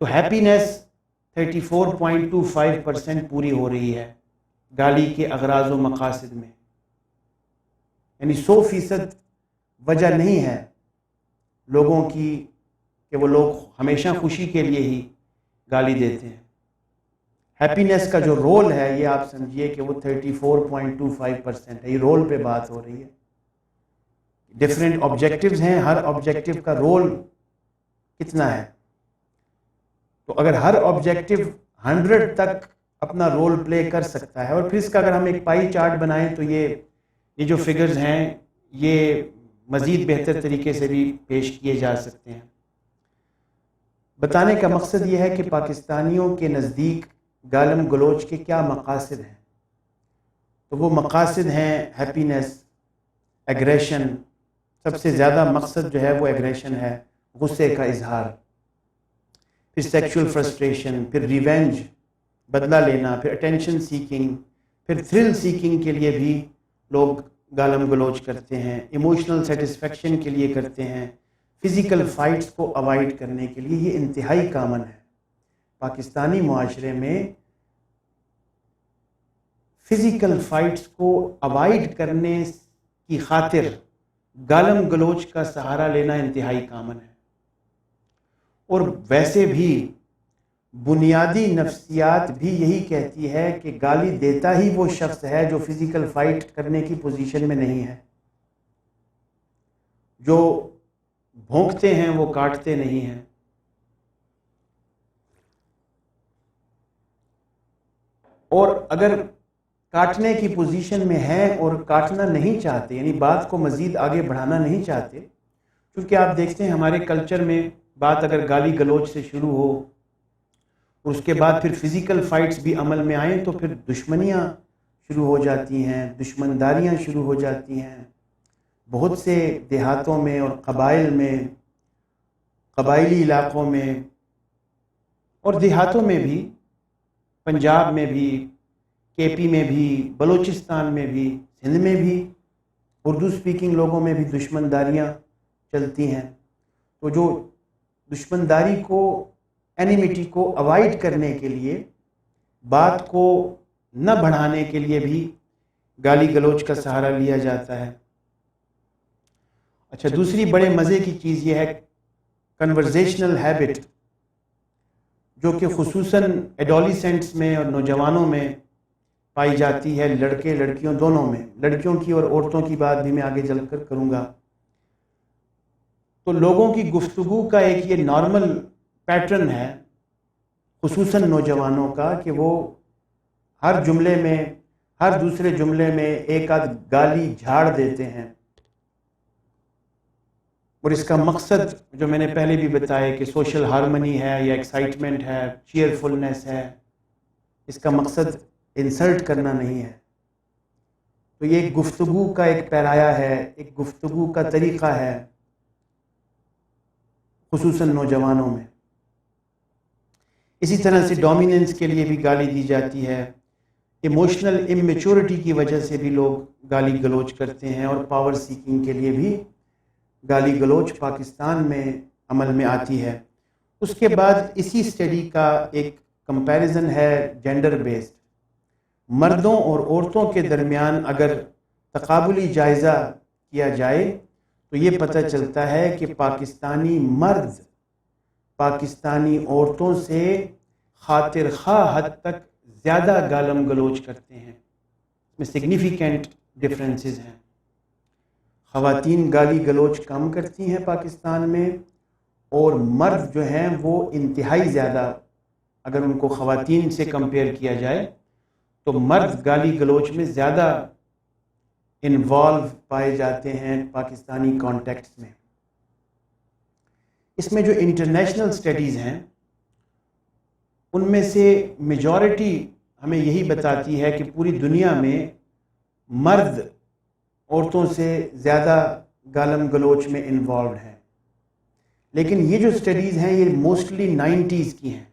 تو ہیپینس 34.25% پوری ہو رہی ہے گالی کے اغراض و مقاصد میں، یعنی 100% وجہ نہیں ہے لوگوں کی کہ وہ لوگ ہمیشہ خوشی کے لیے ہی گالی دیتے ہیں۔ ہیپینس کا جو رول ہے، یہ آپ سمجھیے کہ وہ 34.25% ہے۔ یہ رول پہ بات ہو رہی ہے۔ ڈفرینٹ آبجیکٹیوز ہیں، ہر آبجیکٹیو کا رول کتنا ہے۔ تو اگر ہر آبجیکٹیو 100 تک اپنا رول پلے کر سکتا ہے، اور پھر اس کا اگر ہم ایک پائی چارٹ بنائیں تو یہ جو فگرز ہیں یہ مزید بہتر طریقے سے بھی پیش کیے جا سکتے ہیں۔ بتانے کا مقصد یہ ہے کہ پاکستانیوں کے نزدیک گالم گلوچ کے کیا مقاصد ہیں۔ تو وہ مقاصد ہیں ہیپینس، ایگریشن، سب سے زیادہ مقصد جو ہے وہ ایگریشن ہے، غصے کا اظہار، پھر سیکشول فرسٹریشن، پھر ریونج، بدلہ لینا، پھر اٹینشن سیکنگ، پھر تھرل سیکنگ کے لیے بھی لوگ گالم گلوچ کرتے ہیں، ایموشنل سیٹسفیکشن کے لیے کرتے ہیں، فزیکل فائٹس کو اوائڈ کرنے کے لیے۔ یہ انتہائی کامن ہے پاکستانی معاشرے میں۔ فزیکل فائٹس کو اوائڈ کرنے کی خاطر گالم گلوچ کا سہارا لینا انتہائی کامن ہے۔ اور ویسے بھی بنیادی نفسیات بھی یہی کہتی ہے کہ گالی دیتا ہی وہ شخص ہے جو فزیکل فائٹ کرنے کی پوزیشن میں نہیں ہے۔ جو بھونکتے ہیں وہ کاٹتے نہیں ہیں۔ اور اگر کاٹنے کی پوزیشن میں ہیں اور کاٹنا نہیں چاہتے، یعنی بات کو مزید آگے بڑھانا نہیں چاہتے، کیونکہ آپ دیکھتے ہیں ہمارے کلچر میں بات اگر گالی گلوچ سے شروع ہو اور اس کے بعد پھر فزیکل فائٹس بھی عمل میں آئیں تو پھر دشمنیاں شروع ہو جاتی ہیں، دشمنداریاں شروع ہو جاتی ہیں۔ بہت سے دیہاتوں میں اور قبائل میں، قبائلی علاقوں میں اور دیہاتوں میں بھی، پنجاب میں بھی، کے پی میں بھی، بلوچستان میں بھی، سندھ میں بھی، اردو سپیکنگ لوگوں میں بھی دشمنداریاں چلتی ہیں۔ تو جو دشمنداری کو، اینیمیٹی کو اوائڈ کرنے کے لیے، بات کو نہ بڑھانے کے لیے بھی گالی گلوچ کا سہارا لیا جاتا ہے۔ اچھا، دوسری بڑے مزے کی چیز یہ ہے کنورزیشنل ہیبٹ، جو کہ خصوصاً ایڈولیسنٹس میں اور نوجوانوں میں پائی جاتی ہے، لڑکے لڑکیوں دونوں میں، لڑکیوں کی اور عورتوں کی بات بھی میں آگے چل کر کروں گا۔ تو لوگوں کی گفتگو کا ایک یہ نارمل پیٹرن ہے، خصوصاً نوجوانوں کا، کہ وہ ہر جملے میں، ہر دوسرے جملے میں ایک آدھ گالی جھاڑ دیتے ہیں، اور اس کا مقصد جو میں نے پہلے بھی بتایا کہ سوشل ہارمنی ہے یا ایکسائٹمنٹ ہے، چیئرفلنس ہے، اس کا مقصد انسلٹ کرنا نہیں ہے۔ تو یہ ایک گفتگو کا ایک پیرایا ہے، ایک گفتگو کا طریقہ ہے، خصوصاً نوجوانوں میں۔ اسی طرح سے ڈومیننس کے لیے بھی گالی دی جاتی ہے، ایموشنل اممیچورٹی کی وجہ سے بھی لوگ گالی گلوچ کرتے ہیں، اور پاور سیکنگ کے لیے بھی گالی گلوچ پاکستان میں عمل میں آتی ہے۔ اس کے بعد اسی اسٹڈی کا ایک کمپیریزن ہے جینڈر بیسڈ، مردوں اور عورتوں کے درمیان اگر تقابلی جائزہ کیا جائے تو یہ پتہ چلتا ہے کہ پاکستانی مرد پاکستانی عورتوں سے خاطر خواہ حد تک زیادہ گالم گلوچ کرتے ہیں۔ اس میں سگنیفیکنٹ ڈفرینسز ہیں۔ خواتین گالی گلوچ کم کرتی ہیں پاکستان میں، اور مرد جو ہیں وہ انتہائی زیادہ، اگر ان کو خواتین سے کمپیئر کیا جائے تو مرد گالی گلوچ میں زیادہ انوالو پائے جاتے ہیں پاکستانی کانٹیکسٹ میں۔ اس میں جو انٹرنیشنل سٹڈیز ہیں ان میں سے میجورٹی ہمیں یہی بتاتی ہے کہ پوری دنیا میں مرد عورتوں سے زیادہ گالم گلوچ میں انوالوڈ ہیں، لیکن یہ جو سٹڈیز ہیں یہ موسٹلی 90s کی ہیں۔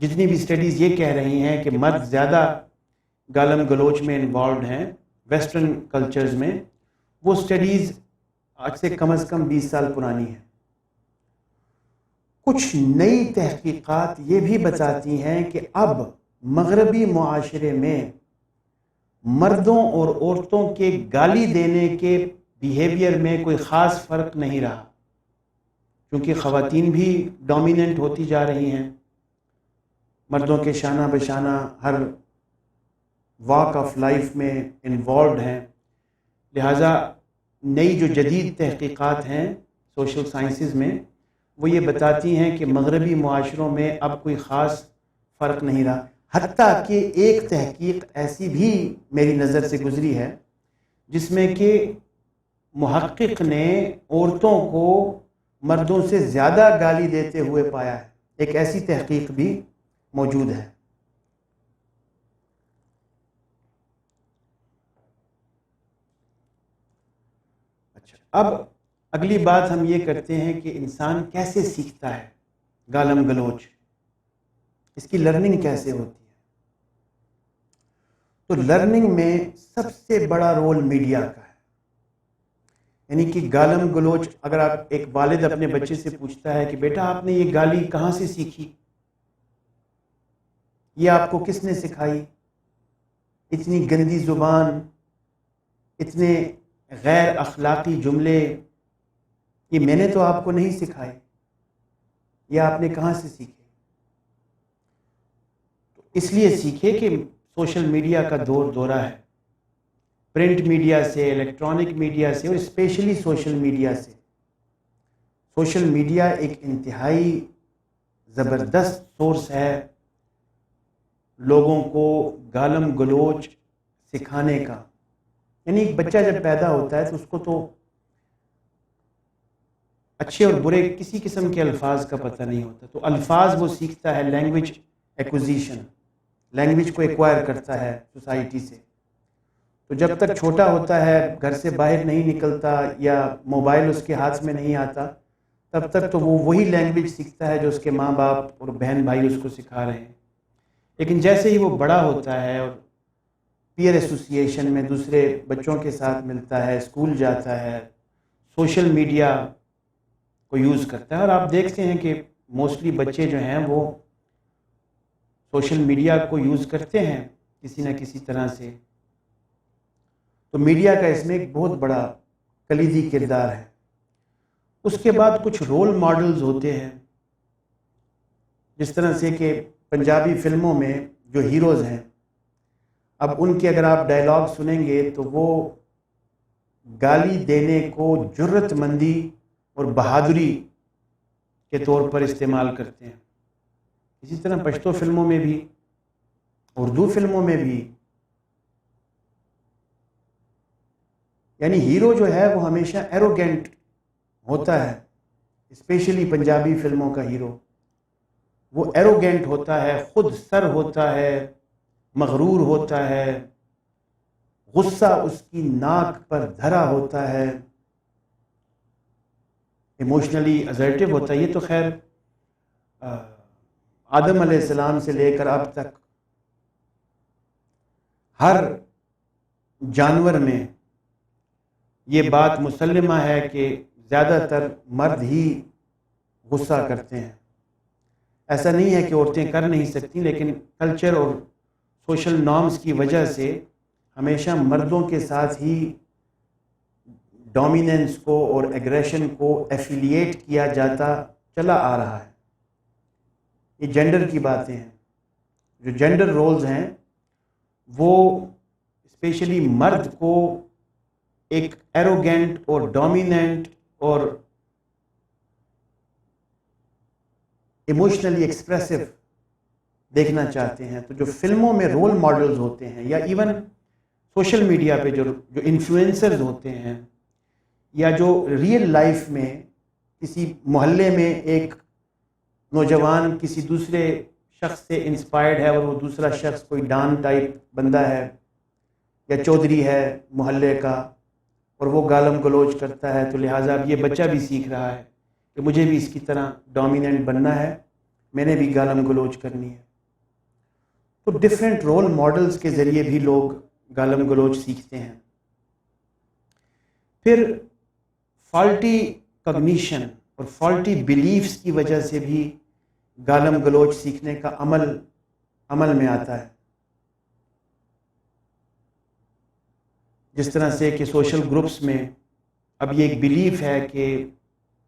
جتنی بھی سٹڈیز یہ کہہ رہی ہیں کہ مرد زیادہ گالم گلوچ میں انوالوڈ ہیں ویسٹرن کلچرز میں، وہ سٹڈیز آج سے کم از کم 20 سال پرانی ہیں۔ کچھ نئی تحقیقات یہ بھی بتاتی ہیں کہ اب مغربی معاشرے میں مردوں اور عورتوں کے گالی دینے کے بیہیویئر میں کوئی خاص فرق نہیں رہا، کیونکہ خواتین بھی ڈومیننٹ ہوتی جا رہی ہیں، مردوں کے شانہ بشانہ ہر واک آف لائف میں انوالوڈ ہیں۔ لہٰذا نئی جو جدید تحقیقات ہیں سوشل سائنسز میں، وہ یہ بتاتی ہیں کہ مغربی معاشروں میں اب کوئی خاص فرق نہیں رہا۔ حتیٰ کہ ایک تحقیق ایسی بھی میری نظر سے گزری ہے جس میں کہ محقق نے عورتوں کو مردوں سے زیادہ گالی دیتے ہوئے پایا ہے، ایک ایسی تحقیق بھی موجود ہے۔ اچھا، اب اگلی بات ہم یہ کرتے ہیں کہ انسان کیسے سیکھتا ہے گالم گلوچ، اس کی لرننگ کیسے ہوتی ہے؟ تو لرننگ میں سب سے بڑا رول میڈیا کا ہے، یعنی کہ گالم گلوچ، اگر آپ ایک والد اپنے بچے سے پوچھتا ہے کہ بیٹا آپ نے یہ گالی کہاں سے سیکھی، یہ آپ کو کس نے سکھائی، اتنی گندی زبان، اتنے غیر اخلاقی جملے، یہ میں نے تو آپ کو نہیں سکھائے، یہ آپ نے کہاں سے سیکھے؟ اس لیے سیکھے کہ سوشل میڈیا کا دورہ ہے، پرنٹ میڈیا سے، الیکٹرانک میڈیا سے، اور اسپیشلی سوشل میڈیا سے۔ سوشل میڈیا ایک انتہائی زبردست سورس ہے لوگوں کو گالم گلوچ سکھانے کا۔ یعنی ایک بچہ جب پیدا ہوتا ہے تو اس کو تو اچھے اور برے کسی قسم کے الفاظ کا پتہ نہیں ہوتا، تو الفاظ وہ سیکھتا ہے، لینگویج ایکوزیشن، لینگویج کو ایکوائر کرتا ہے سوسائٹی سے۔ تو جب تک چھوٹا ہوتا ہے، گھر سے باہر نہیں نکلتا یا موبائل اس کے ہاتھ میں نہیں آتا، تب تک تو وہ وہی لینگویج سیکھتا ہے جو اس کے ماں باپ اور بہن بھائی اس کو سکھا رہے ہیں۔ لیکن جیسے ہی وہ بڑا ہوتا ہے اور پیئر ایسوسیشن میں دوسرے بچوں کے ساتھ ملتا ہے، اسکول جاتا ہے، سوشل میڈیا کو یوز کرتا ہے، اور آپ دیکھتے ہیں کہ موسٹلی بچے جو ہیں وہ سوشل میڈیا کو یوز کرتے ہیں کسی نہ کسی طرح سے۔ تو میڈیا کا اس میں ایک بہت بڑا کلیدی کردار ہے۔ اس کے بعد کچھ رول ماڈلز ہوتے ہیں، جس طرح سے کہ پنجابی فلموں میں جو ہیروز ہیں، اب ان کے اگر آپ ڈائلاگ سنیں گے تو وہ گالی دینے کو جرت مندی اور بہادری کے طور پر استعمال کرتے ہیں۔ اسی طرح پشتو فلموں میں بھی، اردو فلموں میں بھی، یعنی ہیرو جو ہے وہ ہمیشہ ایروگینٹ ہوتا ہے، اسپیشلی پنجابی فلموں کا ہیرو وہ ایروگینٹ ہوتا ہے، خود سر ہوتا ہے، مغرور ہوتا ہے، غصہ اس کی ناک پر دھرا ہوتا ہے، ایموشنلی اسرٹیو ہوتا ہے۔ یہ تو خیر آدم علیہ السلام سے لے کر اب تک ہر جانور میں یہ بات مسلمہ ہے کہ زیادہ تر مرد ہی غصہ کرتے ہیں۔ ایسا نہیں ہے کہ عورتیں کر نہیں سکتی، لیکن کلچر اور سوشل نارمز کی وجہ سے ہمیشہ مردوں کے ساتھ ہی ڈومیننس کو اور ایگریشن کو ایفیلیٹ کیا جاتا چلا آ رہا ہے۔ یہ جینڈر کی باتیں ہیں، جو جینڈر رولز ہیں وہ اسپیشلی مرد کو ایک ایروگینٹ اور ڈومیننٹ اور ایموشنلی ایکسپریسو دیکھنا چاہتے ہیں۔ تو جو فلموں میں رول ماڈلز ہوتے ہیں، یا ایون سوشل میڈیا پہ جو انفلوئنسرز ہوتے ہیں، یا جو ریئل لائف میں کسی محلے میں ایک نوجوان کسی دوسرے شخص سے انسپائرڈ ہے، اور وہ دوسرا شخص کوئی ڈان ٹائپ بندہ ہے یا چودھری ہے محلے کا، اور وہ گالم گلوچ کرتا ہے، تو لہٰذا اب یہ بچہ بھی سیکھ رہا ہے کہ مجھے بھی اس کی طرح ڈومیننٹ بننا ہے، میں نے بھی گالم گلوچ کرنی ہے۔ تو ڈفرینٹ رول ماڈلز کے ذریعے بھی لوگ گالم گلوچ سیکھتے ہیں۔ پھر فالٹی کگنیشن اور فالٹی بیلیفز کی وجہ سے بھی گالم گلوچ سیکھنے کا عمل میں آتا ہے۔ جس طرح سے کہ سوشل گروپس میں اب یہ ایک بلیف ہے کہ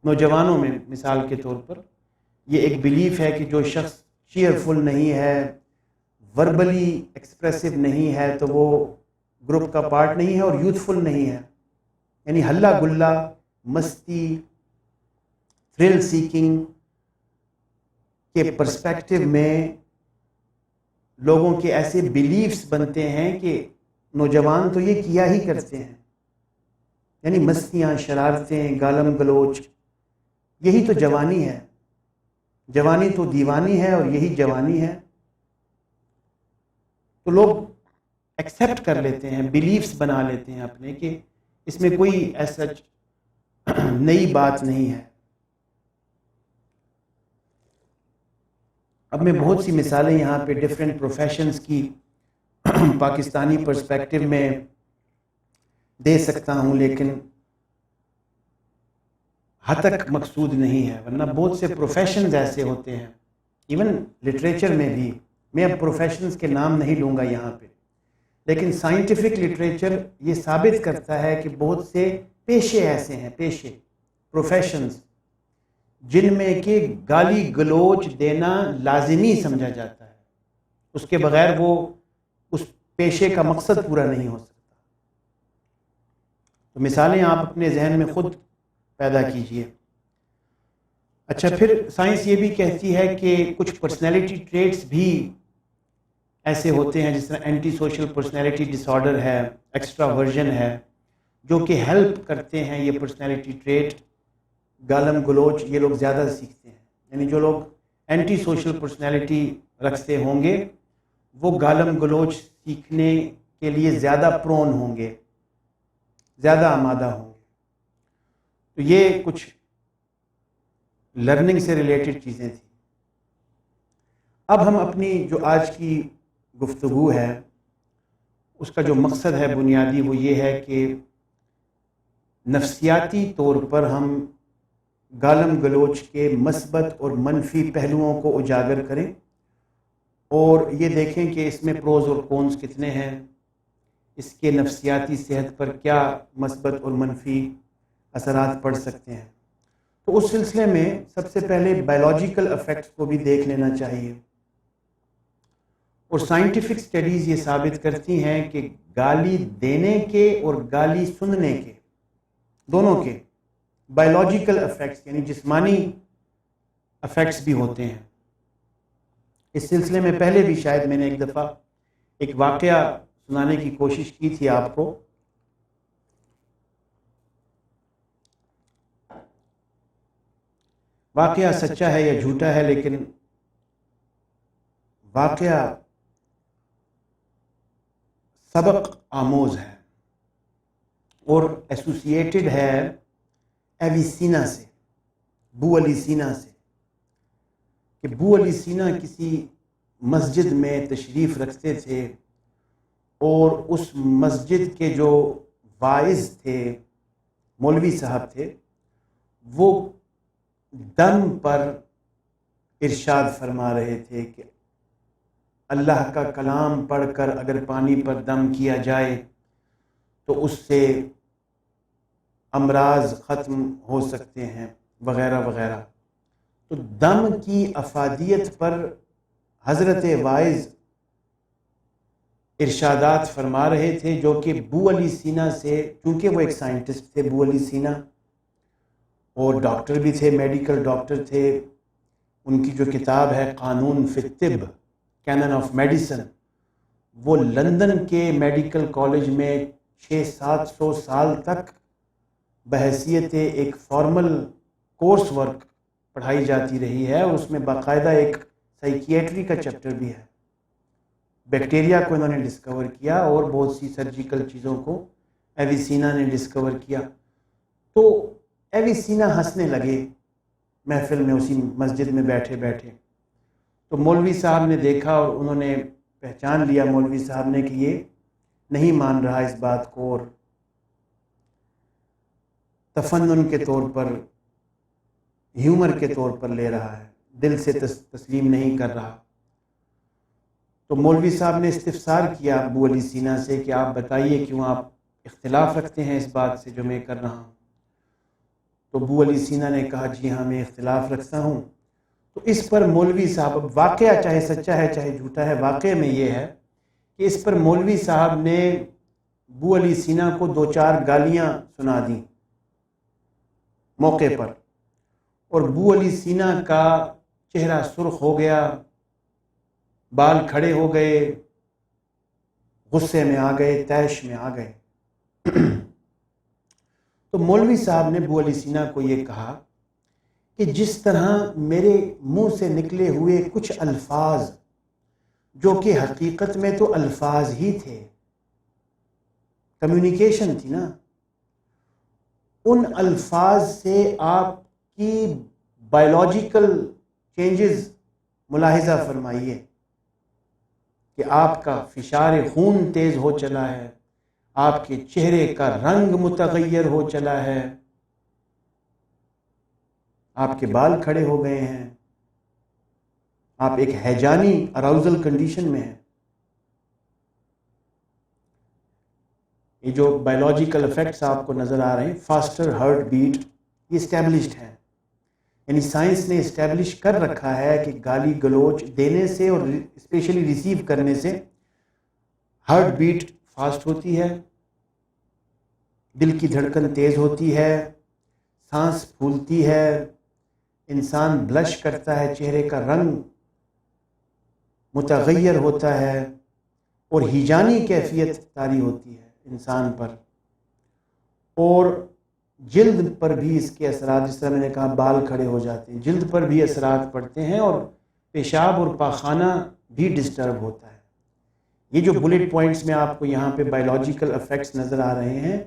نوجوانوں میں مثال کے طور پر یہ ایک بلیف ہے کہ جو شخص چیئرفل نہیں ہے، وربلی ایکسپریسو نہیں ہے، تو وہ گروپ کا پارٹ نہیں ہے اور یوتھفل نہیں ہے۔ یعنی ہلہ گلہ، مستی، تھرل سیکنگ کے پرسپیکٹو میں لوگوں کے ایسے بیلیفز بنتے ہیں کہ نوجوان تو یہ کیا ہی کرتے ہیں، یعنی مستیاں، شرارتیں، گالم گلوچ، یہی تو جوانی ہے، جوانی تو دیوانی ہے اور یہی جوانی ہے۔ تو لوگ ایکسیپٹ کر لیتے ہیں، بیلیفز بنا لیتے ہیں اپنے کہ اس میں کوئی ایسا نئی بات نہیں ہے۔ اب میں بہت سی مثالیں یہاں پہ ڈفرینٹ پروفیشنز کی پاکستانی پرسپیکٹو میں دے سکتا ہوں، لیکن حد تک مقصود نہیں ہے، ورنہ بہت سے پروفیشنز ایسے ہوتے ہیں، ایون لٹریچر میں بھی۔ میں اب پروفیشنز کے نام نہیں لوں گا یہاں پہ، لیکن سائنٹیفک لٹریچر یہ ثابت کرتا ہے کہ بہت سے پیشے ایسے ہیں، پیشے، پروفیشنز، جن میں کہ گالی گلوچ دینا لازمی سمجھا جاتا ہے، اس کے بغیر وہ اس پیشے کا مقصد پورا نہیں ہو سکتا۔ تو مثالیں آپ اپنے ذہن میں خود پیدا کیجئے۔ اچھا، پھر سائنس یہ بھی کہتی ہے کہ کچھ پرسنالٹی ٹریٹس بھی ایسے ہوتے ہیں، جس طرح اینٹی سوشل پرسنالٹی ڈس آرڈر ہے، ایکسٹرا ورژن ہے، جو کہ ہیلپ کرتے ہیں یہ پرسنالٹی ٹریٹ گالم گلوچ یہ لوگ زیادہ سیکھتے ہیں. یعنی جو لوگ اینٹی سوشل پرسنالٹی رکھتے ہوں گے وہ گالم گلوچ سیکھنے کے لیے زیادہ پرون ہوں گے، زیادہ آمادہ ہوں گے. تو یہ کچھ لرننگ سے ریلیٹڈ چیزیں تھیں. اب ہم اپنی جو آج کی گفتگو ہے اس کا جو مقصد ہے بنیادی وہ یہ ہے کہ نفسیاتی طور پر ہم گالم گلوچ کے مثبت اور منفی پہلوؤں کو اجاگر کریں اور یہ دیکھیں کہ اس میں پروز اور کونز کتنے ہیں، اس کے نفسیاتی صحت پر کیا مثبت اور منفی اثرات پڑ سکتے ہیں. تو اس سلسلے میں سب سے پہلے بایولوجیکل افیکٹس کو بھی دیکھ لینا چاہیے. اور سائنٹیفک سٹڈیز یہ ثابت کرتی ہیں کہ گالی دینے کے اور گالی سننے کے دونوں کے بایولوجیکل افیکٹس یعنی جسمانی افیکٹس بھی ہوتے ہیں. اس سلسلے میں پہلے بھی شاید میں نے ایک دفعہ ایک واقعہ سنانے کی کوشش کی تھی آپ کو. واقعہ سچا ہے یا جھوٹا ہے لیکن واقعہ سبق آموز ہے اور ایسوسیٹڈ ہے ایویسینا سے، بو علی سینا سے، کہ بو علی سینا کسی مسجد میں تشریف رکھتے تھے اور اس مسجد کے جو واعظ تھے، مولوی صاحب تھے، وہ دم پر ارشاد فرما رہے تھے کہ اللہ کا کلام پڑھ کر اگر پانی پر دم کیا جائے تو اس سے امراض ختم ہو سکتے ہیں وغیرہ وغیرہ. تو دم کی افادیت پر حضرت واعظ ارشادات فرما رہے تھے جو کہ بو علی سینا سے، چونکہ وہ ایک سائنٹسٹ تھے بو علی سینا اور ڈاکٹر بھی تھے، میڈیکل ڈاکٹر تھے. ان کی جو کتاب ہے قانون فی الطب، کینن آف میڈیسن، وہ لندن کے میڈیکل کالج میں 600-700 سال تک بحیثیت ایک فارمل کورس ورک پڑھائی جاتی رہی ہے اور اس میں باقاعدہ ایک سائیکیٹری کا چیپٹر بھی ہے. بیکٹیریا کو انہوں نے ڈسکور کیا اور بہت سی سرجیکل چیزوں کو ایویسینا نے ڈسکور کیا. تو ایویسینا ہنسنے لگے محفل میں، اسی مسجد میں بیٹھے بیٹھے. تو مولوی صاحب نے دیکھا اور انہوں نے پہچان لیا مولوی صاحب نے کہ یہ نہیں مان رہا اس بات کو اور تفنن کے طور پر، ہیومر کے طور پر لے رہا ہے، دل سے تسلیم نہیں کر رہا. تو مولوی صاحب نے استفسار کیا ابو علی سینا سے کہ آپ بتائیے کیوں آپ اختلاف رکھتے ہیں اس بات سے جو میں کر رہا ہوں. تو ابو علی سینا نے کہا جی ہاں میں اختلاف رکھتا ہوں. تو اس پر مولوی صاحب، اب واقعہ چاہے سچا ہے چاہے جھوٹا ہے، واقعے میں یہ ہے کہ اس پر مولوی صاحب نے ابو علی سینا کو 2-4 گالیاں سنا دیں موقع پر، اور ابو علی سینا کا چہرہ سرخ ہو گیا، بال کھڑے ہو گئے، غصے میں آ گئے، طیش میں آ گئے. تو مولوی صاحب نے ابو علی سینا کو یہ کہا کہ جس طرح میرے منہ سے نکلے ہوئے کچھ الفاظ جو کہ حقیقت میں تو الفاظ ہی تھے، کمیونیکیشن تھی نا، ان الفاظ سے آپ کی بایولوجیکل چینجز ملاحظہ فرمائیے کہ آپ کا فشار خون تیز ہو چلا ہے، آپ کے چہرے کا رنگ متغیر ہو چلا ہے، آپ کے بال کھڑے ہو گئے ہیں، آپ ایک ہیجانی اراؤزل کنڈیشن میں ہیں. یہ جو بایولوجیکل افیکٹس آپ کو نظر آ رہے ہیں، فاسٹر ہارٹ بیٹ، یہ اسٹیبلشڈ ہیں. یعنی سائنس نے اسٹیبلش کر رکھا ہے کہ گالی گلوچ دینے سے اور اسپیشلی ریسیو کرنے سے ہارٹ بیٹ فاسٹ ہوتی ہے، دل کی دھڑکن تیز ہوتی ہے، سانس پھولتی ہے، انسان بلش کرتا ہے، چہرے کا رنگ متغیر ہوتا ہے اور ہیجانی کیفیت طاری ہوتی ہے انسان پر. اور جلد پر بھی اس کے اثرات، جس طرح میں نے کہا بال کھڑے ہو جاتے ہیں، جلد پر بھی اثرات پڑتے ہیں اور پیشاب اور پاخانہ بھی ڈسٹرب ہوتا ہے۔ یہ جو بلٹ پوائنٹس میں آپ کو یہاں پہ بایولوجیکل افیکٹس نظر آ رہے ہیں،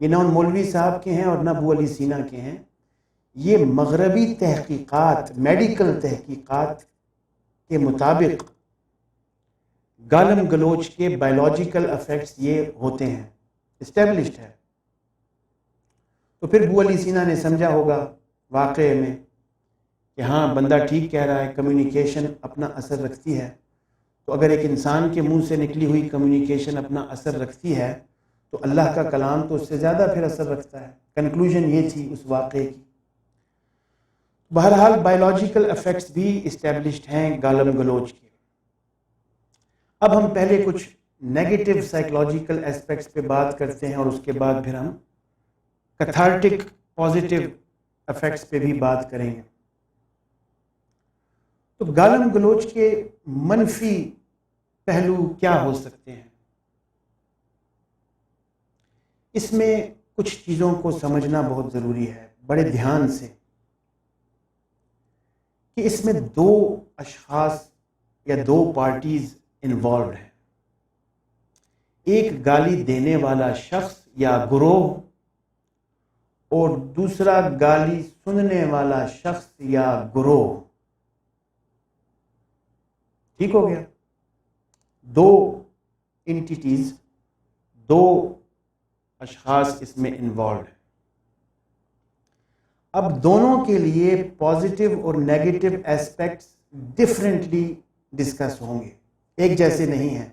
یہ نہ ان مولوی صاحب کے ہیں اور نہ ابو علی سینا کے ہیں، یہ مغربی تحقیقات، میڈیکل تحقیقات کے مطابق گالم گلوچ کے بایولوجیکل افیکٹس یہ ہوتے ہیں، اسٹیبلشڈ ہے۔ تو پھر ابو علی سینا نے سمجھا ہوگا واقعے میں کہ ہاں بندہ ٹھیک کہہ رہا ہے، کمیونیکیشن اپنا اثر رکھتی ہے۔ تو اگر ایک انسان کے منہ سے نکلی ہوئی کمیونیکیشن اپنا اثر رکھتی ہے تو اللہ کا کلام تو اس سے زیادہ پھر اثر رکھتا ہے۔ کنکلوژن یہ تھی اس واقعے کی۔ بہرحال بایولوجیکل افیکٹس بھی اسٹیبلشڈ ہیں گالم گلوچ کے۔ اب ہم پہلے کچھ نیگیٹو سائیکولوجیکل اسپیکٹس پہ بات کرتے ہیں اور اس کے بعد پھر ہم کیتھارٹک پازیٹیو افیکٹس پہ بھی بات کریں گے۔ تو گالم گلوچ کے منفی پہلو کیا ہو سکتے ہیں؟ اس میں کچھ چیزوں کو سمجھنا بہت ضروری ہے بڑے دھیان سے، کہ اس میں دو اشخاص یا دو پارٹیز انوالوڈ ہیں، ایک گالی دینے والا شخص یا گروہ اور دوسرا گالی سننے والا شخص یا گروہ۔ ٹھیک ہو گیا؟ دو انٹیٹیز، دو اشخاص اس میں انوالوڈ ہیں۔ اب دونوں کے لیے پازیٹیو اور نیگیٹو ایسپیکٹس ڈفرینٹلی ڈسکس ہوں گے، ایک جیسے نہیں ہیں۔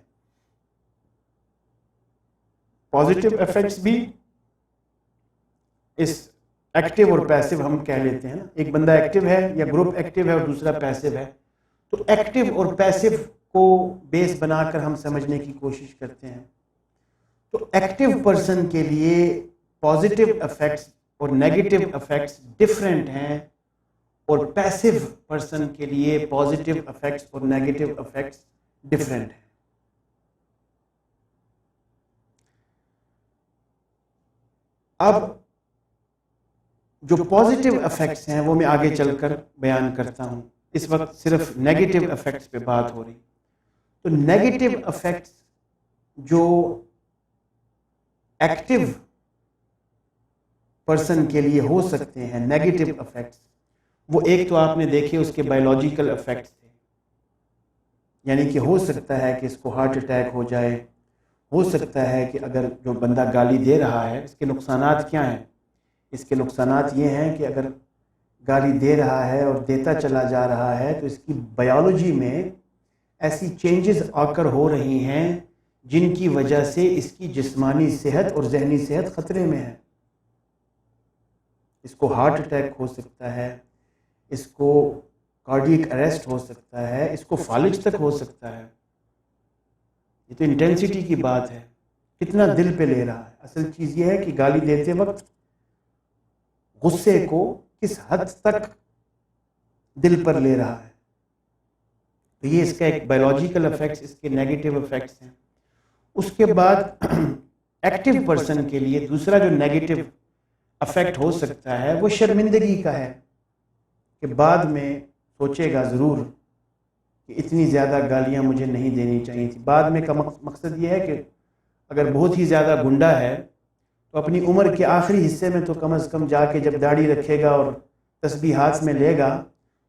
پازیٹیو ایفیکٹس بھی اس ایکٹیو اور پیسو ہم کہہ لیتے ہیں نا، ایک بندہ ایکٹیو ہے یا گروپ ایکٹیو ہے اور دوسرا پیسو ہے، تو ایکٹیو اور پیسو کو بیس بنا کر ہم سمجھنے کی کوشش کرتے ہیں۔ تو ایکٹیو پرسن کے لیے پازیٹیو افیکٹس اور نیگیٹو افیکٹس ڈفرینٹ ہیں، اور پیسو پرسن کے لیے پازیٹیو افیکٹس اور نیگیٹو افیکٹس ڈفرینٹ ہیں۔ اب جو پازیٹیو افیکٹس ہیں وہ میں آگے چل کر بیان کرتا ہوں، اس وقت صرف نیگیٹو افیکٹس پہ بات ہو رہی۔ تو نیگیٹو افیکٹس جو ایکٹیو پرسن کے لیے ہو سکتے ہیں، نیگیٹو افیکٹس، وہ ایک تو آپ نے دیکھے اس کے بایولوجیکل افیکٹس تھے، یعنی کہ ہو سکتا ہے کہ اس کو ہارٹ اٹیک ہو جائے، ہو سکتا ہے کہ اگر جو بندہ گالی دے رہا ہے، اس کے نقصانات کیا ہیں؟ اس کے نقصانات یہ ہیں کہ اگر گالی دے رہا ہے اور دیتا چلا جا رہا ہے تو اس کی بایولوجی میں ایسی چینجز آ کر ہو رہی ہیں جن کی وجہ سے اس کی جسمانی صحت اور ذہنی صحت خطرے میں ہے۔ اس کو ہارٹ اٹیک ہو سکتا ہے، اس کو کارڈیک اریسٹ ہو سکتا ہے، اس کو فالج تک ہو سکتا ہے۔ یہ تو انٹینسٹی کی بات ہے، کتنا دل پہ لے رہا ہے۔ اصل چیز یہ ہے کہ گالی دیتے وقت غصے کو کس حد تک دل پر لے رہا ہے۔ تو یہ اس کا ایک بایولوجیکل افیکٹس، اس کے نیگیٹو افیکٹس ہیں۔ اس کے بعد ایکٹیو پرسن کے لیے دوسرا جو نیگیٹو افیکٹ ہو سکتا ہے وہ شرمندگی کا ہے، کہ بعد میں سوچے گا ضرور کہ اتنی زیادہ گالیاں مجھے نہیں دینی چاہیے تھی۔ بعد میں کا مقصد یہ ہے کہ اگر بہت ہی زیادہ گنڈا ہے تو اپنی عمر کے آخری حصے میں تو کم از کم جا کے جب داڑھی رکھے گا اور تسبیح ہاتھ میں لے گا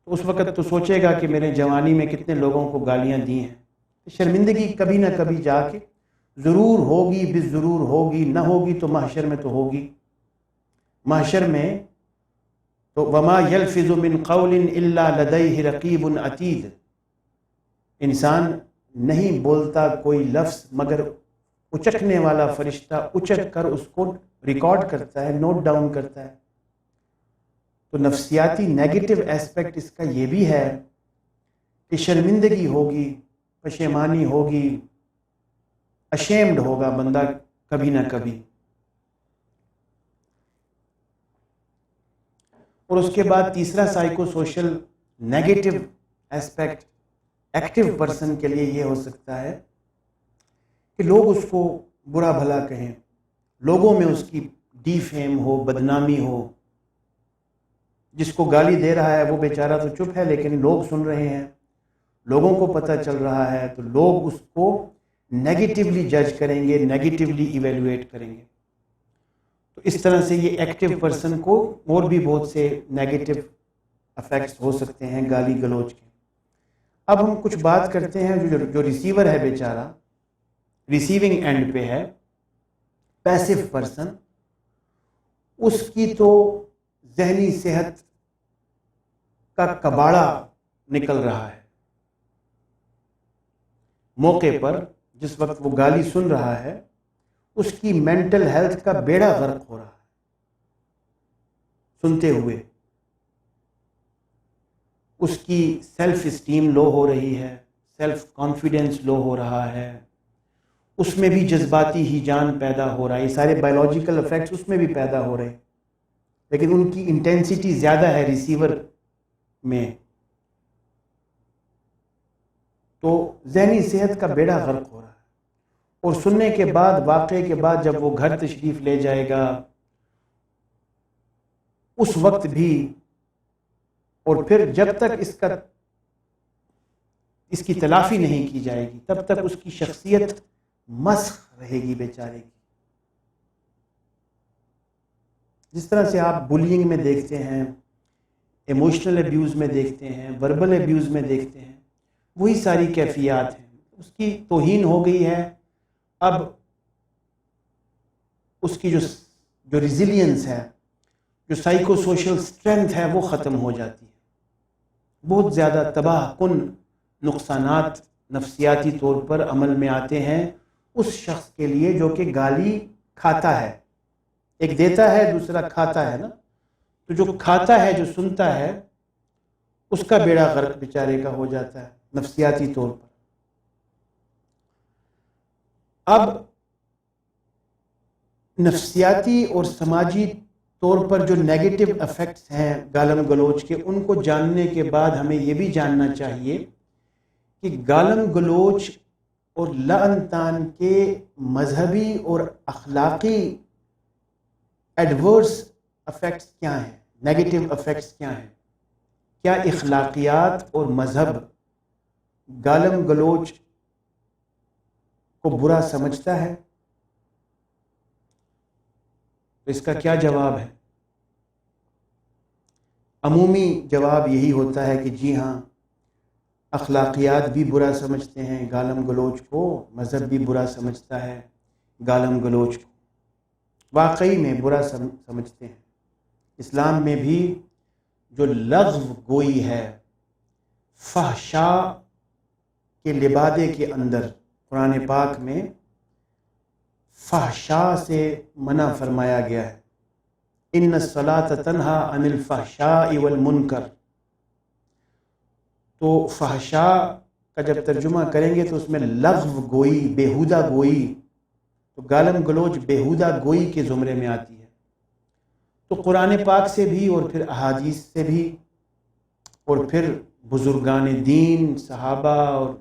تو اس وقت تو سوچے گا کہ میں نے جوانی میں کتنے لوگوں کو گالیاں دی ہیں۔ شرمندگی کبھی نہ کبھی جا کے ضرور ہوگی، بالضرور ہوگی، نہ ہوگی تو محشر میں تو ہوگی۔ محشر میں تو وما یلفظ من قول الا لدیہ رقیب عتید، انسان نہیں بولتا کوئی لفظ مگر اچکنے والا فرشتہ اچک کر اس کو ریکارڈ کرتا ہے، نوٹ ڈاؤن کرتا ہے۔ تو نفسیاتی نیگیٹو ایسپیکٹ اس کا یہ بھی ہے کہ شرمندگی ہوگی، پشیمانی ہوگی، اشیمڈ ہوگا بندہ کبھی نہ کبھی۔ اور اس کے بعد تیسرا psycho social negative aspect active person کے لیے یہ ہو سکتا ہے کہ لوگ اس کو برا بھلا کہیں، لوگوں میں اس کی ڈی فیم ہو، بدنامی ہو. جس کو گالی دے رہا ہے وہ بیچارہ تو چپ ہے، لیکن لوگ سن رہے ہیں، لوگوں کو پتہ چل رہا ہے، تو لوگ اس کو نیگیٹیولی جج کریں گے، نیگیٹیولی ایویلویٹ کریں گے. تو اس طرح سے یہ ایکٹیو پرسن کو اور بھی بہت سے نیگیٹو افیکٹس ہو سکتے ہیں گالی گلوچ کے. اب ہم کچھ بات کرتے ہیں جو ریسیور ہے بیچارہ، ریسیونگ اینڈ پہ ہے، پیسو پرسن، اس کی تو ذہنی صحت کا کباڑا نکل رہا ہے. موقع پر جس وقت وہ گالی سن رہا ہے اس کی مینٹل ہیلتھ کا بیڑا غرق ہو رہا ہے سنتے ہوئے. اس کی سیلف اسٹیم لو ہو رہی ہے، سیلف کانفیڈنس لو ہو رہا ہے، اس میں بھی جذباتی ہیجان پیدا ہو رہا ہے. یہ سارے بایولوجیکل افیکٹس اس میں بھی پیدا ہو رہے ہیں، لیکن ان کی انٹینسٹی زیادہ ہے ریسیور میں. تو ذہنی صحت کا بیڑا غرق ہو رہا ہے. اور سننے کے بعد، واقعے کے بعد جب وہ گھر تشریف لے جائے گا، اس وقت بھی، اور پھر جب تک اس کی تلافی نہیں کی جائے گی تب تک اس کی شخصیت مسخ رہے گی بیچارے کی. جس طرح سے آپ بلینگ میں دیکھتے ہیں، ایموشنل ابیوز میں دیکھتے ہیں، وربل ابیوز میں دیکھتے ہیں، وہی ساری کیفیات ہیں. اس کی توہین ہو گئی ہے. اب اس کی جو ریزیلینس ہے، جو سائیکو سوشل اسٹرینتھ ہے، وہ ختم ہو جاتی ہے. بہت زیادہ تباہ کن نقصانات نفسیاتی طور پر عمل میں آتے ہیں اس شخص کے لیے جو کہ گالی کھاتا ہے. ایک دیتا ہے، دوسرا کھاتا ہے نا. تو جو کھاتا ہے، جو سنتا ہے، اس کا بیڑا غرق بیچارے کا ہو جاتا ہے نفسیاتی طور پر. اب نفسیاتی اور سماجی طور پر جو نیگیٹو افیکٹس ہیں گالم گلوچ کے، ان کو جاننے کے بعد ہمیں یہ بھی جاننا چاہیے کہ گالم گلوچ اور لعن طعن کے مذہبی اور اخلاقی ایڈورس افیکٹس کیا ہیں، نیگیٹو افیکٹس کیا ہیں. کیا اخلاقیات اور مذہب گالم گلوچ کو برا سمجھتا ہے؟ تو اس کا کیا جواب ہے؟ عمومی جواب یہی ہوتا ہے کہ جی ہاں، اخلاقیات بھی برا سمجھتے ہیں گالم گلوچ کو، مذہب بھی برا سمجھتا ہے گالم گلوچ کو. واقعی میں برا سمجھتے ہیں. اسلام میں بھی جو لغو گوئی ہے، فحشاء کے لبادے کے اندر قرآن پاک میں فحشاء سے منع فرمایا گیا ہے. ان الصلاۃ تنہی عن الفحشاء والمنکر. تو فحشاء کا جب ترجمہ کریں گے تو اس میں لغو گوئی، بیہودہ گوئی، تو گالم گلوچ بیہودہ گوئی کے زمرے میں آتی ہے. تو قرآن پاک سے بھی، اور پھر احادیث سے بھی، اور پھر بزرگان دین، صحابہ اور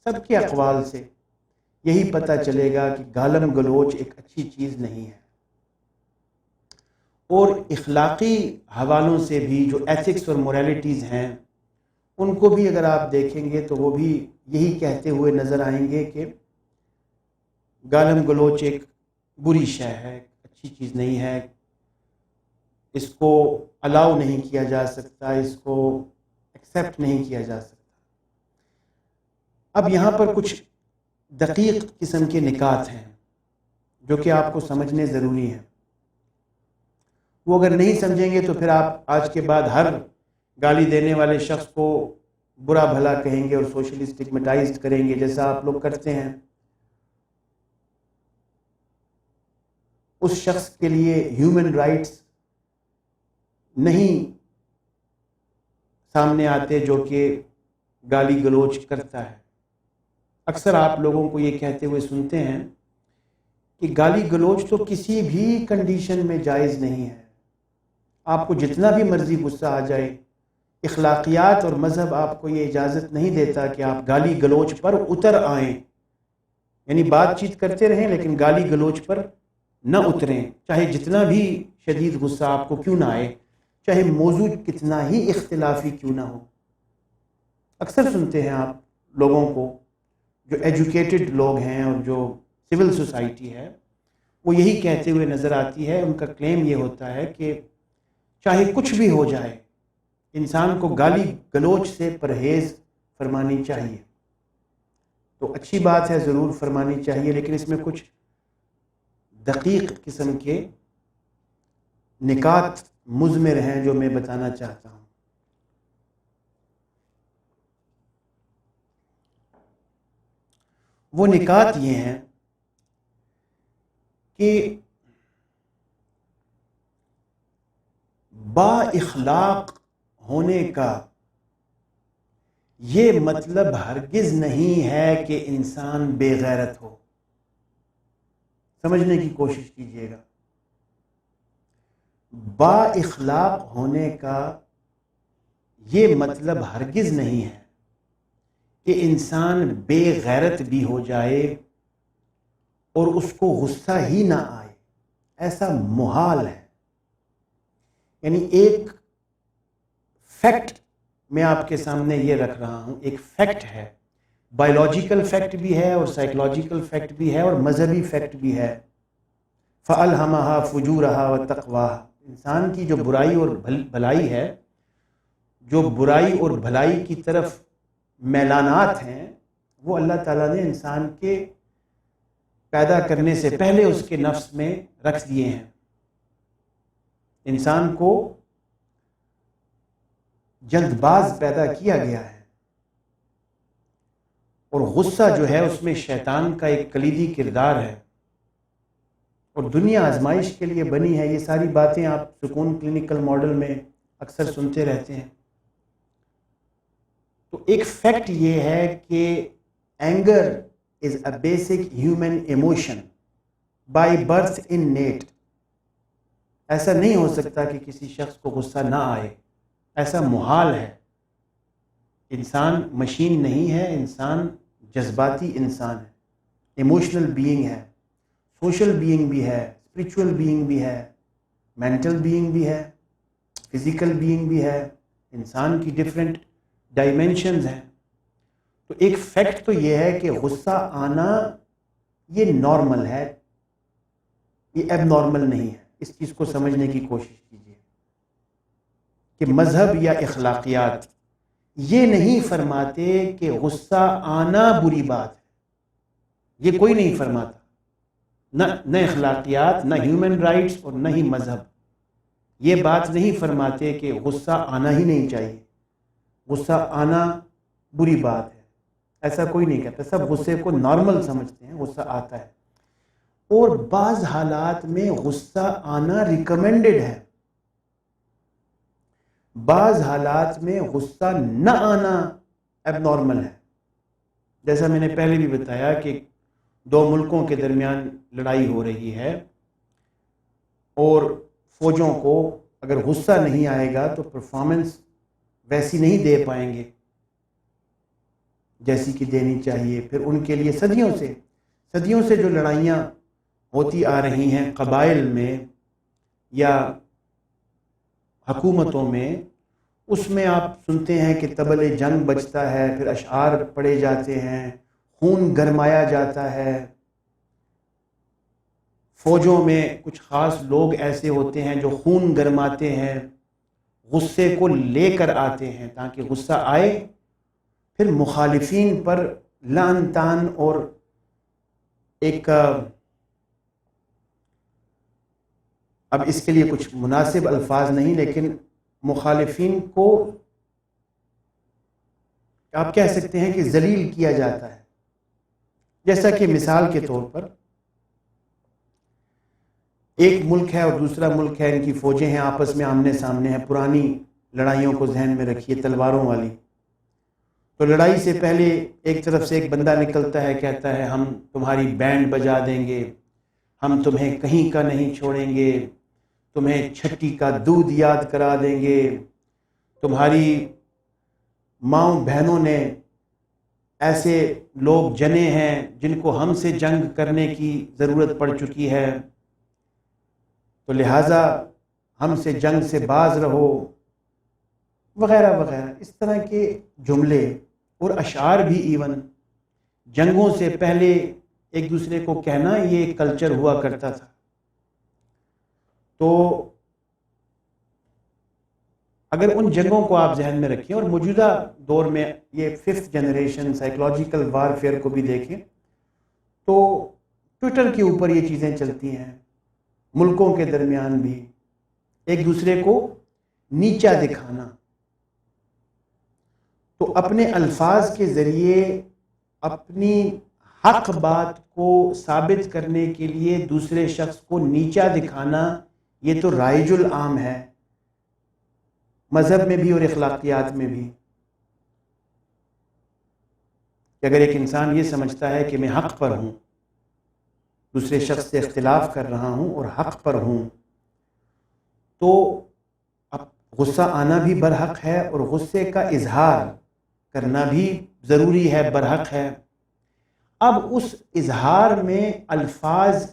سب کے اقوال سے یہی پتہ چلے گا کہ گالم گلوچ ایک اچھی چیز نہیں ہے. اور اخلاقی حوالوں سے بھی جو ایتھکس اور موریلٹیز ہیں، ان کو بھی اگر آپ دیکھیں گے تو وہ بھی یہی کہتے ہوئے نظر آئیں گے کہ گالم گلوچ ایک بری شے ہے، اچھی چیز نہیں ہے، اس کو الاؤ نہیں کیا جا سکتا، اس کو ایکسیپٹ نہیں کیا جا سکتا. اب یہاں پر کچھ دقیق قسم کے نکات ہیں جو کہ آپ کو سمجھنے ضروری ہیں. وہ اگر نہیں سمجھیں گے تو پھر آپ آج کے بعد ہر گالی دینے والے شخص کو برا بھلا کہیں گے اور سوشلی اسٹگمیٹائزڈ کریں گے، جیسا آپ لوگ کرتے ہیں. اس شخص کے لیے ہیومن رائٹس نہیں سامنے آتے جو کہ گالی گلوچ کرتا ہے. اکثر آپ لوگوں کو یہ کہتے ہوئے سنتے ہیں کہ گالی گلوچ تو کسی بھی کنڈیشن میں جائز نہیں ہے. آپ کو جتنا بھی مرضی غصہ آ جائے، اخلاقیات اور مذہب آپ کو یہ اجازت نہیں دیتا کہ آپ گالی گلوچ پر اتر آئیں. یعنی بات چیت کرتے رہیں لیکن گالی گلوچ پر نہ اتریں، چاہے جتنا بھی شدید غصہ آپ کو کیوں نہ آئے، چاہے موضوع کتنا ہی اختلافی کیوں نہ ہو۔ اکثر سنتے ہیں آپ لوگوں کو، جو ایجوکیٹڈ لوگ ہیں اور جو سول سوسائٹی ہے، وہ یہی کہتے ہوئے نظر آتی ہے، ان کا کلیم یہ ہوتا ہے کہ چاہے کچھ بھی ہو جائے انسان کو گالی گلوچ سے پرہیز فرمانی چاہیے۔ تو اچھی بات ہے، ضرور فرمانی چاہیے، لیکن اس میں کچھ دقیق قسم کے نکات مضمر ہیں جو میں بتانا چاہتا ہوں۔ وہ نکات یہ ہیں کہ با اخلاق ہونے کا یہ مطلب ہرگز نہیں ہے کہ انسان بے غیرت ہو۔ سمجھنے کی کوشش کیجیے گا، با اخلاق ہونے کا یہ مطلب ہرگز نہیں ہے کہ انسان بے غیرت بھی ہو جائے اور اس کو غصہ ہی نہ آئے، ایسا محال ہے۔ یعنی ایک فیکٹ میں آپ کے سامنے یہ رکھ رہا ہوں، ایک فیکٹ ہے، بایولوجیکل فیکٹ بھی ہے اور سائیکولوجیکل فیکٹ بھی ہے اور مذہبی فیکٹ بھی ہے۔ فَأَلْهَمَهَا فُجُورَهَا وَتَقْوَاهَا، انسان کی جو برائی اور بھلائی ہے، جو برائی اور بھلائی کی طرف میلانات ہیں، وہ اللہ تعالیٰ نے انسان کے پیدا کرنے سے پہلے اس کے نفس میں رکھ دیے ہیں۔ انسان کو جلد باز پیدا کیا گیا ہے، اور غصہ جو ہے اس میں شیطان کا ایک کلیدی کردار ہے، اور دنیا آزمائش کے لیے بنی ہے۔ یہ ساری باتیں آپ سکون کلینکل ماڈل میں اکثر سنتے رہتے ہیں۔ تو ایک فیکٹ یہ ہے کہ anger is a basic human emotion by birth innate. ایسا نہیں ہو سکتا کہ کسی شخص کو غصہ نہ آئے، ایسا محال ہے۔ انسان مشین نہیں ہے، انسان جذباتی انسان ہے، ایموشنل بینگ ہے، سوشل بینگ بھی ہے، اسپریچول بینگ بھی ہے، مینٹل بینگ بھی ہے، فزیکل بینگ بھی ہے۔ انسان کی ڈفرینٹ ڈائمینشنز ہیں۔ تو ایک فیکٹ تو یہ ہے کہ غصہ آنا یہ نارمل ہے، یہ ایب نارمل نہیں ہے۔ اس چیز کو سمجھنے کی کوشش کیجیے کہ مذہب یا اخلاقیات یہ نہیں فرماتے کہ غصہ آنا بری بات ہے، یہ کوئی نہیں فرماتا، نہ اخلاقیات، نہ ہیومن رائٹس اور نہ ہی مذہب یہ بات نہیں فرماتے کہ غصہ آنا ہی نہیں چاہیے، غصہ آنا بری بات ہے، ایسا کوئی نہیں کہتا۔ سب غصے کو نارمل سمجھتے ہیں، غصہ آتا ہے، اور بعض حالات میں غصہ آنا ریکمینڈڈ ہے، بعض حالات میں غصہ نہ آنا ایب نارمل ہے۔ جیسا میں نے پہلے بھی بتایا کہ دو ملکوں کے درمیان لڑائی ہو رہی ہے، اور فوجوں کو اگر غصہ نہیں آئے گا تو پرفارمنس ویسی نہیں دے پائیں گے جیسی کہ دینی چاہیے۔ پھر ان کے لیے صدیوں سے جو لڑائیاں ہوتی آ رہی ہیں قبائل میں یا حکومتوں میں، اس میں آپ سنتے ہیں کہ طبل جنگ بجتا ہے، پھر اشعار پڑھے جاتے ہیں، خون گرمایا جاتا ہے۔ فوجوں میں کچھ خاص لوگ ایسے ہوتے ہیں جو خون گرماتے ہیں، غصے کو لے کر آتے ہیں تاکہ غصہ آئے، پھر مخالفین پر لعن طعن اور ایک اب اس کے لیے کچھ مناسب الفاظ نہیں، لیکن مخالفین کو آپ کہہ سکتے ہیں کہ ذلیل کیا جاتا ہے۔ جیسا کہ مثال کے طور پر ایک ملک ہے اور دوسرا ملک ہے، ان کی فوجیں ہیں، آپس میں آمنے سامنے ہیں، پرانی لڑائیوں کو ذہن میں رکھیے، تلواروں والی۔ تو لڑائی سے پہلے ایک طرف سے ایک بندہ نکلتا ہے، کہتا ہے ہم تمہاری بینڈ بجا دیں گے، ہم تمہیں کہیں کا نہیں چھوڑیں گے، تمہیں چھٹی کا دودھ یاد کرا دیں گے، تمہاری ماؤں بہنوں نے ایسے لوگ جنے ہیں جن کو ہم سے جنگ کرنے کی ضرورت پڑ چکی ہے، تو لہٰذا ہم سے جنگ سے باز رہو وغیرہ وغیرہ، اس طرح کے جملے اور اشعار بھی ایون جنگوں سے پہلے ایک دوسرے کو کہنا یہ کلچر ہوا کرتا تھا۔ تو اگر ان جنگوں کو آپ ذہن میں رکھیں اور موجودہ دور میں یہ 5th جنریشن سائیکولوجیکل وارفیئر کو بھی دیکھیں تو ٹویٹر کے اوپر یہ چیزیں چلتی ہیں، ملکوں کے درمیان بھی ایک دوسرے کو نیچا دکھانا، تو اپنے الفاظ کے ذریعے اپنی حق بات کو ثابت کرنے کے لیے دوسرے شخص کو نیچا دکھانا، یہ تو رائج العام ہے مذہب میں بھی اور اخلاقیات میں بھی، کہ اگر ایک انسان یہ سمجھتا ہے کہ میں حق پر ہوں، دوسرے شخص سے اختلاف کر رہا ہوں اور حق پر ہوں، تو اب غصہ آنا بھی برحق ہے اور غصے کا اظہار کرنا بھی ضروری ہے، برحق ہے۔ اب اس اظہار میں الفاظ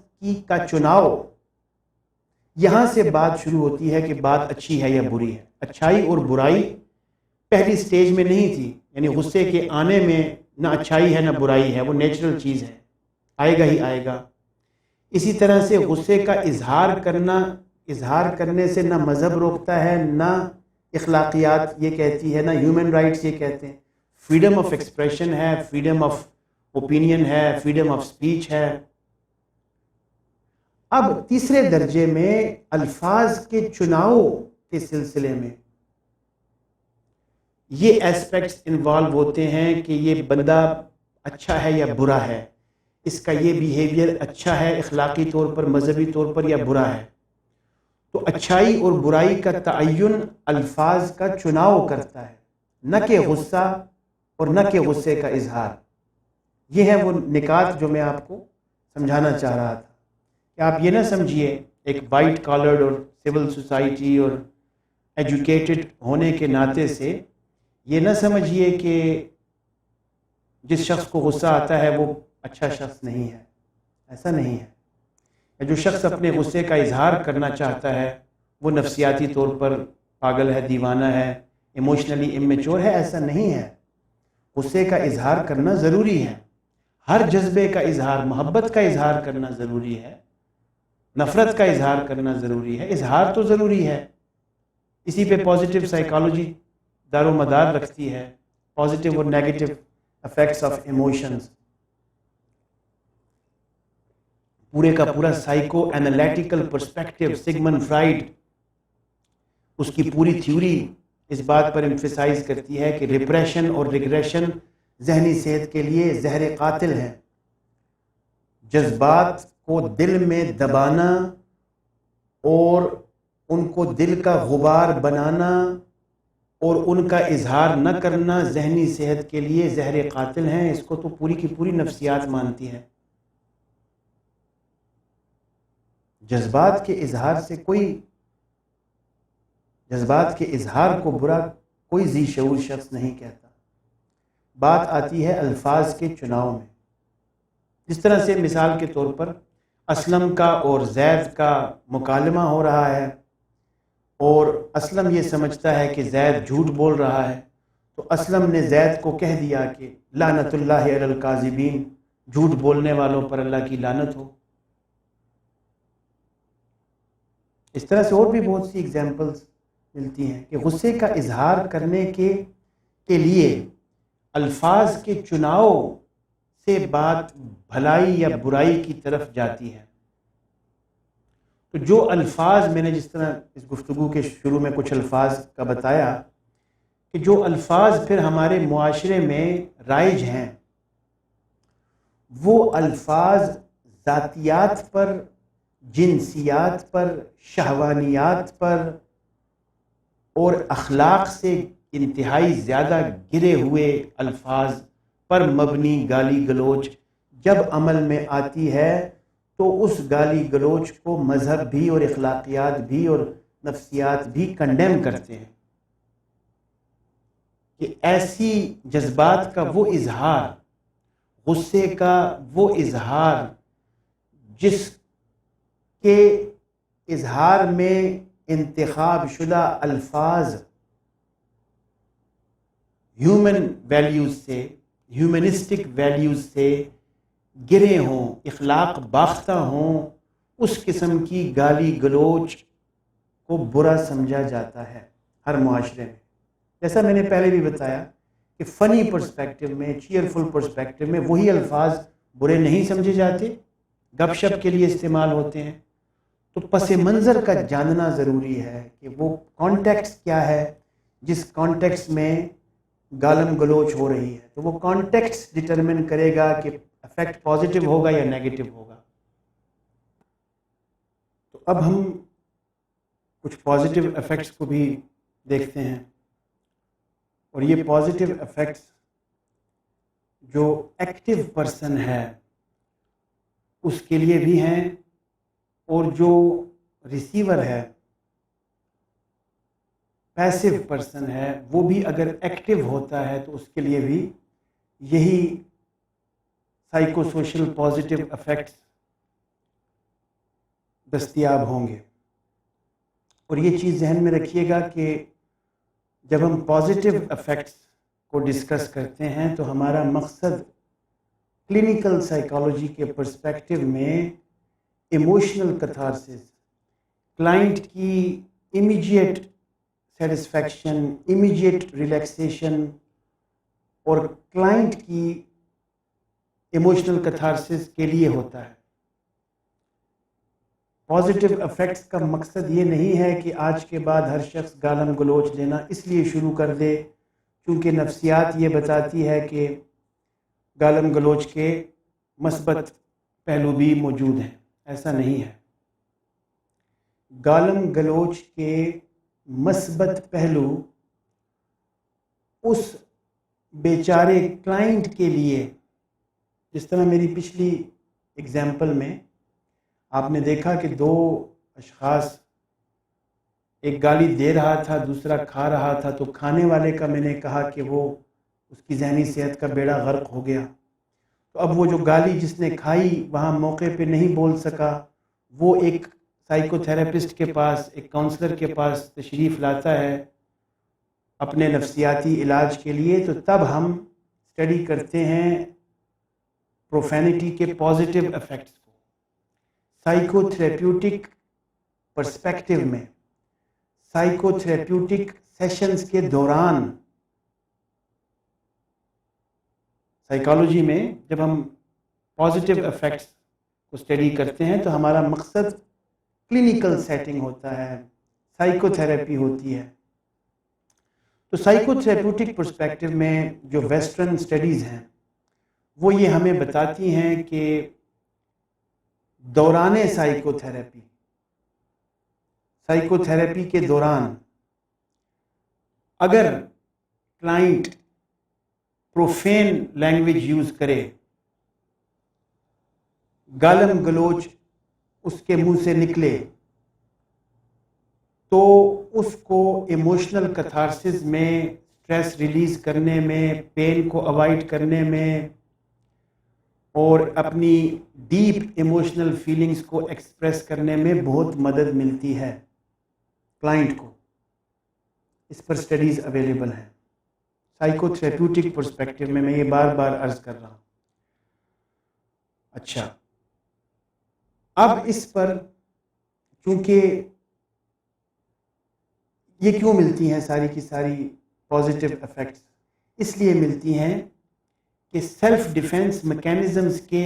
کا چناؤ، یہاں سے بات شروع ہوتی ہے کہ بات اچھی ہے یا بری ہے۔ اچھائی اور برائی پہلی سٹیج میں نہیں تھی، یعنی غصے کے آنے میں نہ اچھائی ہے نہ برائی ہے، وہ نیچرل چیز ہے، آئے گا ہی آئے گا۔ اسی طرح سے غصے کا اظہار کرنے سے نہ مذہب روکتا ہے، نہ اخلاقیات یہ کہتی ہے، نہ ہیومن رائٹس یہ کہتے ہیں۔ فریڈم آف ایکسپریشن ہے، فریڈم آف اوپینین ہے، فریڈم آف سپیچ ہے۔ اب تیسرے درجے میں الفاظ کے چناؤ کے سلسلے میں یہ ایسپیکٹس انوالو ہوتے ہیں کہ یہ بندہ اچھا ہے یا برا ہے، اس کا یہ بیہیویئر اچھا ہے اخلاقی طور پر، مذہبی طور پر، یا برا ہے۔ تو اچھائی اور برائی کا تعین الفاظ کا چناؤ کرتا ہے، نہ کہ غصہ اور نہ کہ غصے کا اظہار۔ یہ ہے وہ نکات جو میں آپ کو سمجھانا چاہ رہا تھا، کہ آپ یہ نہ سمجھیے ایک وائٹ کالرڈ اور سول سوسائٹی اور ایجوکیٹڈ ہونے کے ناطے سے یہ نہ سمجھیے کہ جس شخص کو غصہ آتا ہے وہ اچھا شخص نہیں ہے، ایسا نہیں ہے۔ جو شخص اپنے غصے کا اظہار کرنا چاہتا ہے وہ نفسیاتی طور پر پاگل ہے، دیوانہ ہے، ایموشنلی امیچور ہے، ایسا نہیں ہے۔ غصے کا اظہار کرنا ضروری ہے، ہر جذبے کا اظہار، محبت کا اظہار کرنا ضروری ہے، نفرت کا اظہار کرنا ضروری ہے، اظہار تو ضروری ہے۔ اسی پہ پازیٹیو سائیکالوجی دار و مدار رکھتی ہے، پازیٹیو اور نیگیٹو افیکٹس آف ایموشنز۔ پورے کا پورا psychoanalytical perspective, Sigmund Freud, اس کی پوری تھیوری اس بات پر ایمفیسائز کرتی ہے کہ ریپریشن اور ریگریشن ذہنی صحت کے لیے زہر قاتل ہیں۔ جذبات کو دل میں دبانا اور ان کو دل کا غبار بنانا اور ان کا اظہار نہ کرنا ذہنی صحت کے لیے زہر قاتل ہیں۔ اس کو تو پوری کی پوری نفسیات مانتی ہے۔ جذبات کے اظہار کو برا کوئی ذی شعور شخص نہیں کہتا۔ بات آتی ہے الفاظ کے چناؤ میں۔ جس طرح سے مثال کے طور پر اسلم کا اور زید کا مکالمہ ہو رہا ہے اور اسلم یہ سمجھتا ہے کہ زید جھوٹ بول رہا ہے، تو اسلم نے زید کو کہہ دیا کہ لعنت اللہ علی الکاذبین، جھوٹ بولنے والوں پر اللہ کی لعنت ہو۔ اس طرح سے اور بھی بہت سی ایگزامپلز ملتی ہیں کہ غصے کا اظہار کرنے کے لیے الفاظ کے چناؤ سے بات بھلائی یا برائی کی طرف جاتی ہے۔ تو جو الفاظ میں نے جس طرح اس گفتگو کے شروع میں کچھ الفاظ کا بتایا کہ جو الفاظ پھر ہمارے معاشرے میں رائج ہیں، وہ الفاظ ذاتیات پر، جنسیات پر، شہوانیات پر اور اخلاق سے انتہائی زیادہ گرے ہوئے الفاظ پر مبنی گالی گلوچ جب عمل میں آتی ہے تو اس گالی گلوچ کو مذہب بھی اور اخلاقیات بھی اور نفسیات بھی کنڈیم کرتے ہیں کہ ایسی جذبات کا وہ اظہار، غصے کا وہ اظہار جس کے اظہار میں انتخاب شدہ الفاظ ہیومن ویلیوز سے، ہیومنسٹک ویلیوز سے گرے ہوں، اخلاق باختہ ہوں، اس قسم کی گالی گلوچ کو برا سمجھا جاتا ہے ہر معاشرے میں۔ جیسا میں نے پہلے بھی بتایا کہ فنی پرسپیکٹو میں، چیئرفل پرسپیکٹو میں وہی الفاظ برے نہیں سمجھے جاتے، گپ شپ کے لیے استعمال ہوتے ہیں۔ تو پس منظر کا جاننا ضروری ہے کہ وہ کانٹیکسٹ کیا ہے جس کانٹیکسٹ میں گالم گلوچ ہو رہی ہے، تو وہ کانٹیکسٹ ڈٹرمن کرے گا کہ افیکٹ پازیٹیو ہوگا یا نیگیٹو ہوگا۔ تو اب ہم کچھ پازیٹیو افیکٹس کو بھی دیکھتے ہیں، اور یہ پازیٹیو افیکٹس جو ایکٹیو پرسن ہے اس کے لیے بھی ہیں، اور جو ریسیور ہے، پیسو پرسن ہے، وہ بھی اگر ایکٹیو ہوتا ہے تو اس کے لیے بھی یہی سائیکو سوشل پازیٹیو افیکٹس دستیاب ہوں گے۔ اور یہ چیز ذہن میں رکھیے گا کہ جب ہم پازیٹیو افیکٹس کو ڈسکس کرتے ہیں تو ہمارا مقصد کلینکل سائیکالوجی کے پرسپیکٹو میں ایموشنل کتھارسس، کلائنٹ کی امیجیٹ سیٹسفیکشن، امیجیٹ ریلیکسیشن، اور کلائنٹ کی ایموشنل کتھارسس کے لیے ہوتا ہے۔ پازیٹیو افیکٹس کا مقصد یہ نہیں ہے کہ آج کے بعد ہر شخص گالم گلوچ دینا اس لیے شروع کر دے کیونکہ نفسیات یہ بتاتی ہے کہ گالم گلوچ کے مثبت پہلو بھی موجود ہیں۔ ایسا نہیں ہے۔ گالم گلوچ کے مثبت پہلو اس بیچارے کلائنٹ کے لیے، جس طرح میری پچھلی اگزامپل میں آپ نے دیکھا کہ دو اشخاص، ایک گالی دے رہا تھا، دوسرا کھا رہا تھا، تو کھانے والے کا میں نے کہا کہ وہ اس کی ذہنی صحت کا بیڑا غرق ہو گیا۔ تو اب وہ جو گالی جس نے کھائی وہاں موقع پہ نہیں بول سکا، وہ ایک سائیکو تھراپسٹ کے پاس، ایک کاؤنسلر کے پاس تشریف لاتا ہے اپنے نفسیاتی علاج کے لیے۔ تو تب ہم اسٹڈی کرتے ہیں پروفینٹی کے پازیٹیو افیکٹس کو۔ سائیکو تھراپیوٹک پرسپیکٹو میں، سائیکو تھراپیوٹک سیشنز کے دوران، سائیکالوجی میں جب ہم پازیٹیو افیکٹس کو اسٹڈی کرتے ہیں تو ہمارا مقصد کلینکل سیٹنگ ہوتا ہے، سائیکو تھراپی ہوتی ہے۔ تو سائیکو تھراپیوٹک پرسپیکٹو میں جو ویسٹرن اسٹڈیز ہیں وہ یہ ہمیں بتاتی ہیں کہ دوران سائیکو تھراپی، سائیکو تھراپی کے دوران اگر کلائنٹ پروفین لینگویج یوز کرے، گالم گلوچ اس کے منہ سے نکلے، تو اس کو ایموشنل کتھارسس میں، سٹریس ریلیز کرنے میں، پین کو اوائڈ کرنے میں، اور اپنی ڈیپ ایموشنل فیلنگز کو ایکسپریس کرنے میں بہت مدد ملتی ہے کلائنٹ کو۔ اس پر سٹڈیز اویلیبل ہیں سائیکو تھراپیوٹک پرسپیکٹو میں، یہ بار بار عرض کر رہا ہوں۔ اچھا، اب اس پر چونکہ یہ کیوں ملتی ہیں ساری کی ساری پازیٹیو افیکٹس؟ اس لیے ملتی ہیں کہ سیلف ڈیفینس میکینزمز کے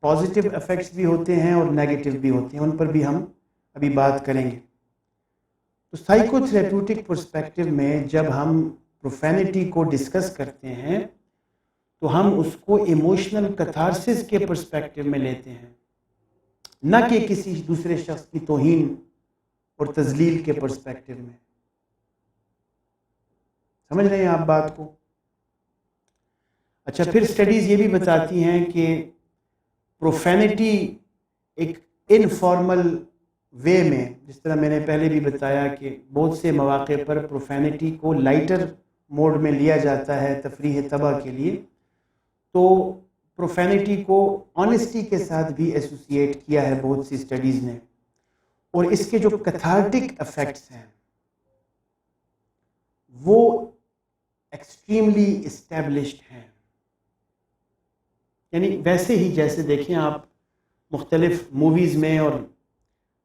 پازیٹیو افیکٹس بھی ہوتے ہیں اور نیگیٹو بھی ہوتے ہیں، ان پر بھی ہم ابھی بات کریں گے۔ تو سائیکو تھراپیوٹک پرسپیکٹو میں جب ہم پروفینٹی کو ڈسکس کرتے ہیں تو ہم اس کو ایموشنل کتھارسس کے پرسپیکٹو میں لیتے ہیں، نہ کہ کسی دوسرے شخص کی توہین اور تذلیل کے پرسپیکٹو میں۔ سمجھ رہے ہیں آپ بات کو؟ اچھا، پھر سٹڈیز یہ بھی بتاتی ہیں کہ پروفینٹی ایک انفارمل وے میں، جس طرح میں نے پہلے بھی بتایا کہ بہت سے مواقع پر پروفینٹی کو لائٹر موڈ میں لیا جاتا ہے تفریح طبع کے لیے، تو پروفینٹی کو آنیسٹی کے ساتھ بھی ایسوسیٹ کیا ہے بہت سی سٹڈیز نے، اور اس کے جو کیتھارٹک افیکٹس ہیں وہ ایکسٹریملی اسٹیبلشڈ ہیں. یعنی ویسے ہی جیسے دیکھیں آپ مختلف موویز میں اور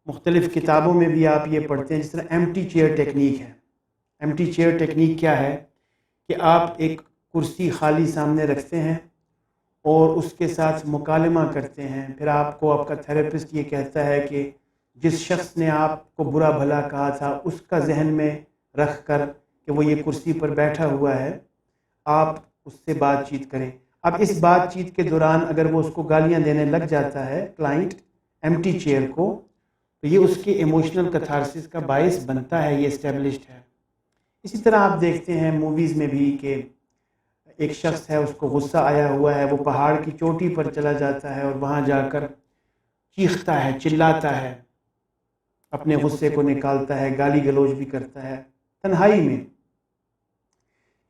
مختلف کتابوں میں بھی آپ یہ پڑھتے ہیں، جس طرح ایمٹی چیئر ٹیکنیک ہے. ایمٹی چیئر ٹیکنیک کیا ہے کہ آپ ایک کرسی خالی سامنے رکھتے ہیں اور اس کے ساتھ مکالمہ کرتے ہیں. پھر آپ کو آپ کا تھراپسٹ یہ کہتا ہے کہ جس شخص نے آپ کو برا بھلا کہا تھا اس کا ذہن میں رکھ کر کہ وہ یہ کرسی پر بیٹھا ہوا ہے، آپ اس سے بات چیت کریں. اب اس بات چیت کے دوران اگر وہ اس کو گالیاں دینے لگ جاتا ہے کلائنٹ ایمٹی چیئر کو، تو یہ اس کے ایموشنل کتھارسس کا باعث بنتا ہے، یہ اسٹیبلشڈ ہے. اسی طرح آپ دیکھتے ہیں موویز میں بھی کہ ایک شخص ہے، اس کو غصہ آیا ہوا ہے، وہ پہاڑ کی چوٹی پر چلا جاتا ہے اور وہاں جا کر چیختا ہے، چلاتا ہے، اپنے غصے کو نکالتا ہے، گالی گلوچ بھی کرتا ہے تنہائی میں.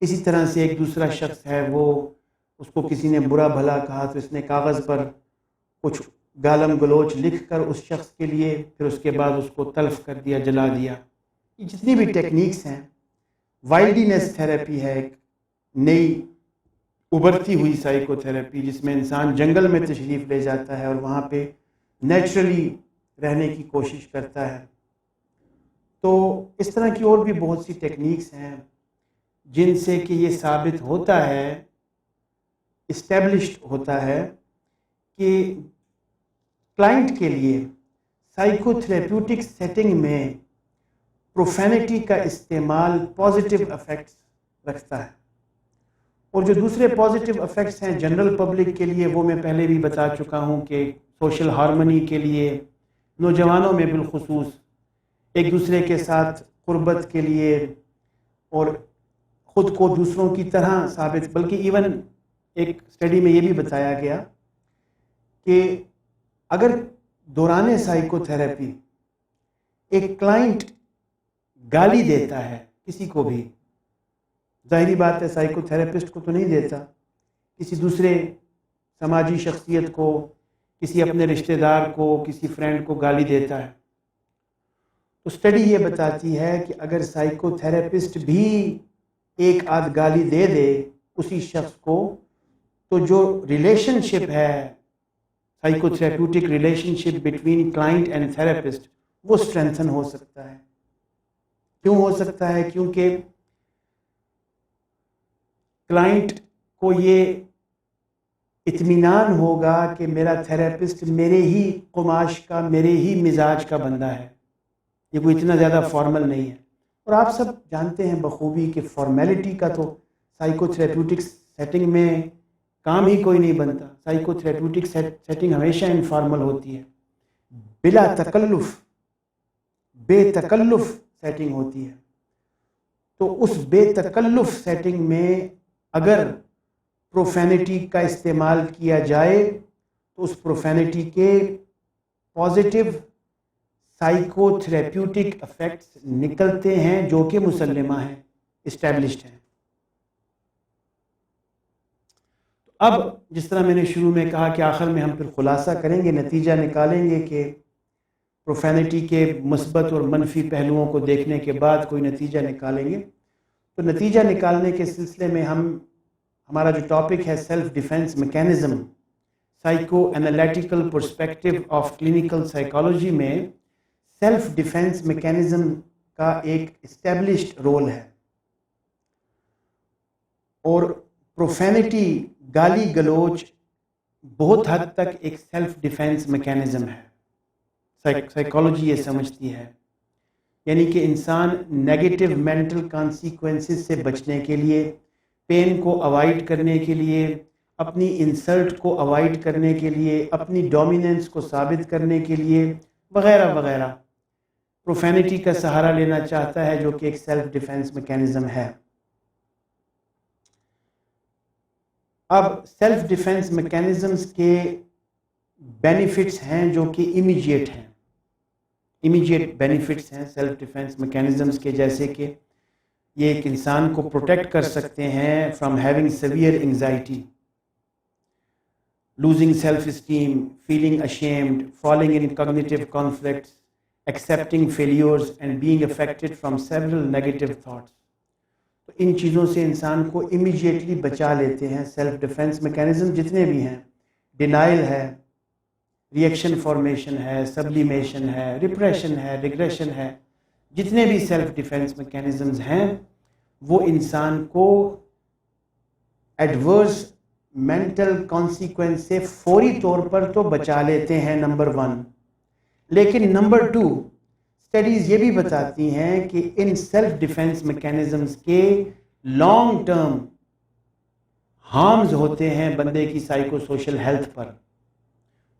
اسی طرح سے ایک دوسرا شخص ہے، وہ اس کو کسی نے برا بھلا کہا تو اس نے کاغذ پر کچھ گالم گلوچ لکھ کر اس شخص کے لیے، پھر اس کے بعد اس کو تلف کر دیا، جلا دیا. یہ جتنی بھی ٹیکنیکس ہیں، وائلڈینس تھراپی ہے، ایک نئی ابھرتی ہوئی سائیکو تھراپی جس میں انسان جنگل میں تشریف لے جاتا ہے اور وہاں پہ نیچرلی رہنے کی کوشش کرتا ہے. تو اس طرح کی اور بھی بہت سی ٹیکنیکس ہیں جن سے کہ یہ ثابت ہوتا ہے، اسٹیبلشڈ ہوتا ہے کہ کلائنٹ کے لیے سائیکو تھراپیوٹک سیٹنگ میں پروفینٹی کا استعمال پازیٹیو افیکٹس رکھتا ہے. اور جو دوسرے پازیٹیو افیکٹس ہیں جنرل پبلک کے لیے، وہ میں پہلے بھی بتا چکا ہوں کہ سوشل ہارمنی کے لیے، نوجوانوں میں بالخصوص ایک دوسرے کے ساتھ قربت کے لیے اور خود کو دوسروں کی طرح ثابت، بلکہ ایون ایک اسٹڈی میں یہ بھی بتایا گیا کہ اگر دوران سائیکو تھراپی ایک کلائنٹ گالی دیتا ہے کسی کو بھی، ظاہری بات ہے سائیکو تھراپسٹ کو تو نہیں دیتا، کسی دوسرے سماجی شخصیت کو، کسی اپنے رشتہ دار کو، کسی فرینڈ کو گالی دیتا ہے، تو اسٹڈی یہ بتاتی ہے کہ اگر سائیکو تھراپسٹ بھی ایک آدھ گالی دے دے اسی شخص کو، تو جو ریلیشن شپ ہے، psycho therapeutic relation ship between client and therapist, وہ اسٹرینتھن ہو سکتا ہے. کیوں ہو سکتا ہے؟ کیونکہ کلائنٹ کو یہ اطمینان ہوگا کہ میرا تھراپسٹ میرے ہی قماش کا، میرے ہی مزاج کا بندہ ہے، یہ کوئی اتنا زیادہ فارمل نہیں ہے. اور آپ سب جانتے ہیں بخوبی کہ فارمیلٹی کا تو سائیکو تھراپیوٹک سیٹنگ میں کام ہی کوئی نہیں بنتا. سائیکو تھراپیوٹک سیٹنگ ہمیشہ انفارمل ہوتی ہے، بلا تکلف، بے تکلف سیٹنگ ہوتی ہے. تو اس بے تکلف سیٹنگ میں اگر پروفینٹی کا استعمال کیا جائے تو اس پروفینٹی کے پازیٹیو سائیکو تھراپیوٹک افیکٹس نکلتے ہیں جو کہ مسلمہ ہیں، اسٹیبلشڈ ہیں. اب جس طرح میں نے شروع میں کہا کہ آخر میں ہم پھر خلاصہ کریں گے، نتیجہ نکالیں گے کہ پروفینٹی کے مثبت اور منفی پہلوؤں کو دیکھنے کے بعد کوئی نتیجہ نکالیں گے. تو نتیجہ نکالنے کے سلسلے میں ہمارا جو ٹاپک ہے self defence mechanism, psycho analytical perspective of clinical psychology میں سیلف ڈیفینس میکینزم کا ایک اسٹیبلشڈ رول ہے. اور پروفینٹی، گالی گلوچ بہت حد تک ایک سیلف ڈیفینس میکینزم ہے. سائیکالوجی یہ سمجھتی ہے، یعنی کہ انسان نیگیٹو مینٹل کانسیکوینسز سے بچنے کے لیے، پین کو اوائڈ کرنے کے لیے، اپنی انسلٹ کو اوائڈ کرنے کے لیے، اپنی ڈومیننس کو ثابت کرنے کے لیے وغیرہ وغیرہ پروفینٹی کا سہارا لینا چاہتا ہے، جو کہ ایک سیلف ڈیفینس میکینزم ہے. اب سیلف ڈیفینس میکینزمز کے بینیفٹس ہیں جو کہ امیجیٹ ہیں، امیجیٹ بینیفٹس ہیں سیلف ڈیفینس میکینزمز کے، جیسے کہ یہ ایک انسان کو پروٹیکٹ کر سکتے ہیں from having severe anxiety, losing self-esteem, feeling ashamed, falling in cognitive conflicts, accepting failures and being affected from several negative thoughts. تو ان چیزوں سے انسان کو امیجیٹلی بچا لیتے ہیں. سیلف ڈیفینس میکینزم جتنے بھی ہیں، ڈینائل ہے، ری ایکشن فارمیشن ہے، سبلیمیشن ہے، ریپریشن ہے، ریگریشن ہے، جتنے بھی سیلف ڈیفینس میکینزمز ہیں وہ انسان کو ایڈورس مینٹل کانسیکوینس سے فوری طور پر تو بچا لیتے ہیں، نمبر 1. لیکن نمبر 2، اسٹڈیز یہ بھی بتاتی ہیں کہ ان سیلف ڈیفینس میکینزمز کے لانگ ٹرم ہارمز ہوتے ہیں بندے کی سائیکو سوشل ہیلتھ پر.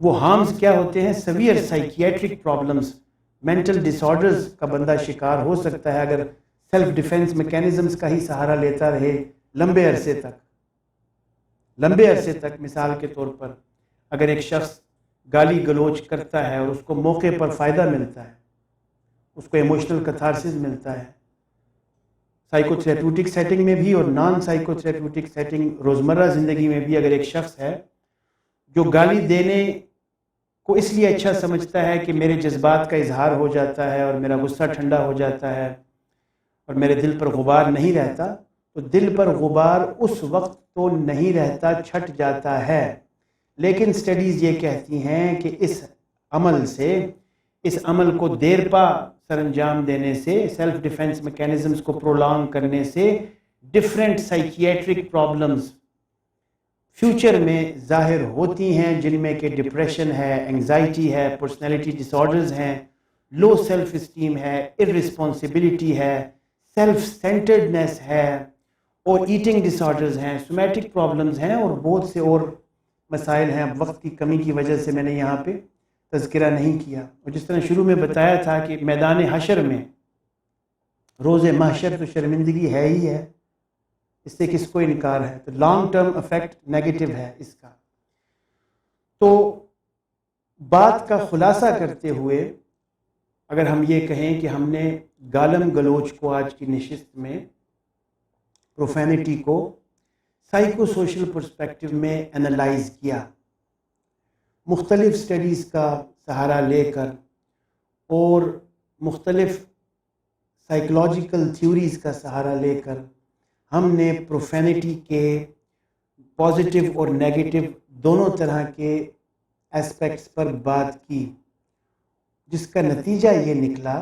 وہ ہارمز کیا ہوتے ہیں؟ سیویئر سائیکیٹرک پرابلمز، مینٹل ڈس آرڈرز کا بندہ شکار ہو سکتا ہے اگر سیلف ڈیفینس میکینزمز کا ہی سہارا لیتا رہے لمبے عرصے تک. مثال کے طور پر اگر ایک شخص گالی گلوچ کرتا ہے اور اس کو موقع پر فائدہ ملتا ہے، اس کو ایموشنل کتھارسس ملتا ہے، سائیکو تھراپیوٹک سیٹنگ میں بھی اور نان سائیکو تھراپیوٹک سیٹنگ روزمرہ زندگی میں بھی، اگر ایک شخص ہے جو گالی دینے کو اس لیے اچھا سمجھتا ہے کہ میرے جذبات کا اظہار ہو جاتا ہے اور میرا غصہ ٹھنڈا ہو جاتا ہے اور میرے دل پر غبار نہیں رہتا، تو دل پر غبار اس وقت تو نہیں رہتا، چھٹ جاتا ہے. لیکن سٹڈیز یہ کہتی ہیں کہ اس عمل کو دیر پا سر انجام دینے سے، سیلف ڈیفینس میکینزمز کو پرولانگ کرنے سے ڈفرینٹ سائیکیٹرک پرابلمز فیوچر میں ظاہر ہوتی ہیں، جن میں کہ ڈپریشن ہے، انگزائٹی ہے، پرسنالٹی ڈس آرڈرز ہیں، لو سیلف اسٹیم ہے، ارسپانسبلٹی ہے، سیلف سینٹرڈنیس ہے، اور ایٹنگ ڈس آرڈرز ہیں، سومیٹک پرابلمز ہیں، اور بہت سے اور مسائل ہیں. اب وقت کی کمی کی وجہ سے میں نے یہاں پہ تذکرہ نہیں کیا. اور جس طرح شروع میں بتایا تھا کہ میدان حشر میں روز محشر تو شرمندگی ہے ہی ہے، اس سے کس کو انکار ہے. تو لانگ ٹرم افیکٹ نیگیٹو ہے اس کا. تو بات کا خلاصہ کرتے ہوئے اگر ہم یہ کہیں کہ ہم نے گالم گلوچ کو آج کی نشست میں، پروفینٹی کو سائیکو سوشل پرسپیکٹو میں انالائز کیا، مختلف سٹڈیز کا سہارا لے کر اور مختلف سائیکولوجیکل تھیوریز کا سہارا لے کر ہم نے پروفینٹی کے پازیٹیو اور نیگیٹو دونوں طرح کے اسپیکٹس پر بات کی، جس کا نتیجہ یہ نکلا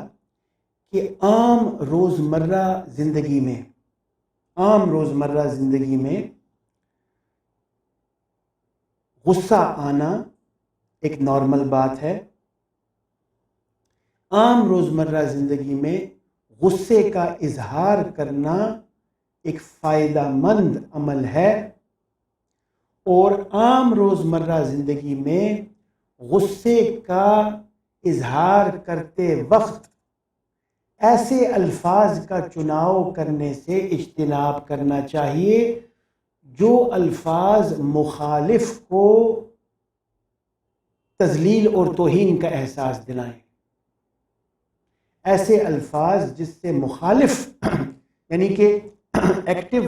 کہ عام روزمرہ زندگی میں غصہ آنا ایک نارمل بات ہے. عام روزمرہ زندگی میں غصے کا اظہار کرنا ایک فائدہ مند عمل ہے، اور عام روزمرہ زندگی میں غصے کا اظہار کرتے وقت ایسے الفاظ کا چناؤ کرنے سے اجتناب کرنا چاہیے جو الفاظ مخالف کو تذلیل اور توہین کا احساس دلائیں. ایسے الفاظ جس سے مخالف یعنی کہ ایکٹیو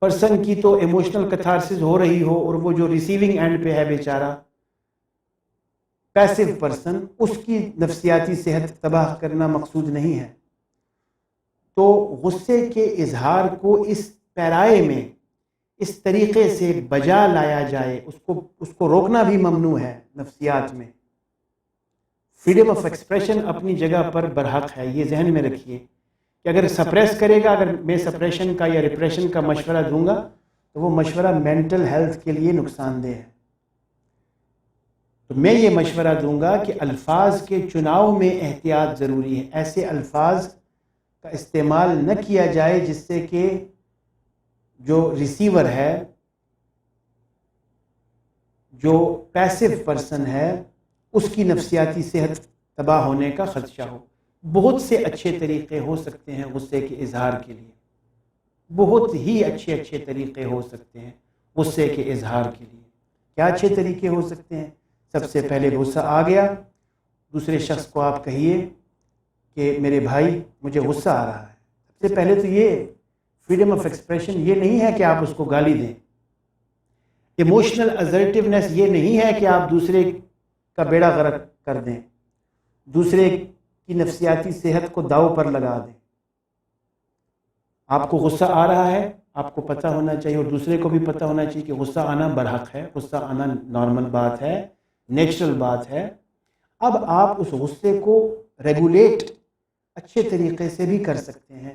پرسن کی تو ایموشنل کتھارسس ہو رہی ہو، اور وہ جو ریسیونگ اینڈ پہ ہے بیچارہ پیسو پرسن، اس کی نفسیاتی صحت تباہ کرنا مقصود نہیں ہے. تو غصے کے اظہار کو اس پیرائے میں اس طریقے سے بجا لایا جائے، اس کو روکنا بھی ممنوع ہے. نفسیات میں فریڈم آف ایکسپریشن اپنی جگہ پر برحق ہے، یہ ذہن میں رکھیے کہ اگر سپریس کرے گا، اگر میں سپریشن کا یا ریپریشن کا مشورہ دوں گا تو وہ مشورہ مینٹل ہیلتھ کے لیے نقصان دہ ہے. تو میں یہ مشورہ دوں گا کہ الفاظ کے چناؤ میں احتیاط ضروری ہے. ایسے الفاظ کا استعمال نہ کیا جائے جس سے کہ جو ریسیور ہے، جو پیسو پرسن ہے، اس کی نفسیاتی صحت تباہ ہونے کا خدشہ ہو. بہت سے اچھے طریقے ہو سکتے ہیں غصے کے اظہار کے لیے، بہت ہی اچھے طریقے ہو سکتے ہیں غصے کے اظہار کے لیے. کیا اچھے طریقے ہو سکتے ہیں؟ سب سے پہلے غصہ آ گیا، دوسرے شخص کو آپ کہیے کہ میرے بھائی مجھے غصہ آ رہا ہے. سب سے پہلے تو یہ فریڈم آف ایکسپریشن یہ نہیں ہے کہ آپ اس کو گالی دیں. ایموشنل اسرٹیونیس یہ نہیں ہے کہ آپ دوسرے کا بیڑا غرق کر دیں، دوسرے کی نفسیاتی صحت کو داؤ پر لگا دیں۔ آپ کو غصہ آ رہا ہے، آپ کو پتہ ہونا چاہیے اور دوسرے کو بھی پتہ ہونا چاہیے کہ غصہ آنا برحق ہے، غصہ آنا نارمل بات ہے، نیچرل بات ہے۔ اب آپ اس غصے کو ریگولیٹ اچھے طریقے سے بھی کر سکتے ہیں،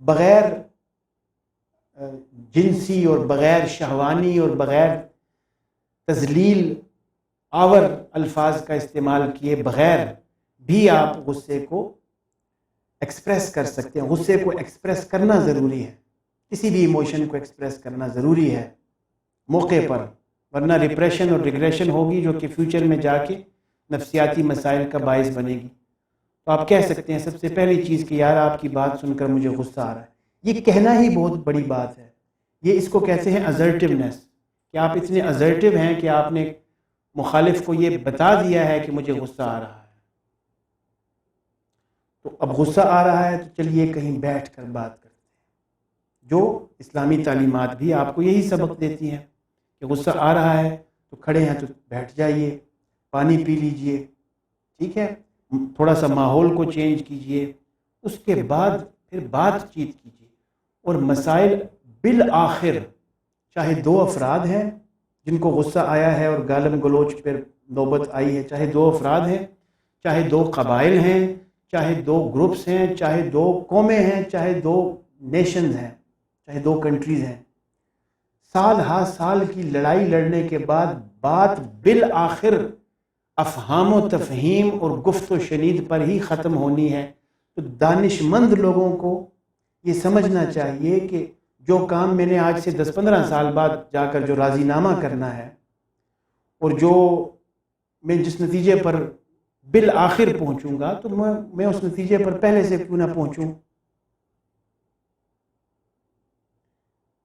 بغیر جنسی اور بغیر شہوانی اور بغیر تذلیل آور الفاظ کا استعمال کیے بغیر بھی آپ غصے کو ایکسپریس کر سکتے ہیں۔ غصے کو ایکسپریس کرنا ضروری ہے، کسی بھی ایموشن کو ایکسپریس کرنا ضروری ہے موقع پر، ورنہ ریپریشن اور ریگریشن ہوگی جو کہ فیوچر میں جا کے نفسیاتی مسائل کا باعث بنے گی۔ تو آپ کہہ سکتے ہیں سب سے پہلی چیز کہ یار آپ کی بات سن کر مجھے غصہ آ رہا ہے، یہ کہنا ہی بہت بڑی بات ہے۔ یہ اس کو کہتے ہیں assertiveness، کہ آپ اتنے assertive ہیں کہ آپ نے مخالف کو یہ بتا دیا ہے کہ مجھے غصہ آ رہا ہے۔ تو اب غصہ آ رہا ہے تو چلیے کہیں بیٹھ کر بات کرتے ہیں، جو اسلامی تعلیمات بھی آپ کو یہی سبق دیتی ہیں کہ غصہ آ رہا ہے تو کھڑے ہیں تو بیٹھ جائیے، پانی پی لیجئے، ٹھیک ہے، تھوڑا سا ماحول کو چینج کیجئے، اس کے بعد پھر بات چیت کیجئے۔ اور مسائل بالآخر چاہے دو افراد ہیں جن کو غصہ آیا ہے اور گالم گلوچ پر نوبت آئی ہے، چاہے دو افراد ہیں، چاہے دو قبائل ہیں، چاہے دو گروپس ہیں، چاہے دو قومیں ہیں، چاہے دو نیشنز ہیں، چاہے دو کنٹریز ہیں، سال ہا سال کی لڑائی لڑنے کے بعد بات بالآخر افہام و تفہیم اور گفت و شنید پر ہی ختم ہونی ہے۔ تو دانش مند لوگوں کو یہ سمجھنا چاہیے کہ جو کام میں نے آج سے 10-15 سال بعد جا کر جو راضی نامہ کرنا ہے اور جو میں جس نتیجے پر بالآخر پہنچوں گا تو میں اس نتیجے پر پہلے سے کیوں نہ پہنچوں۔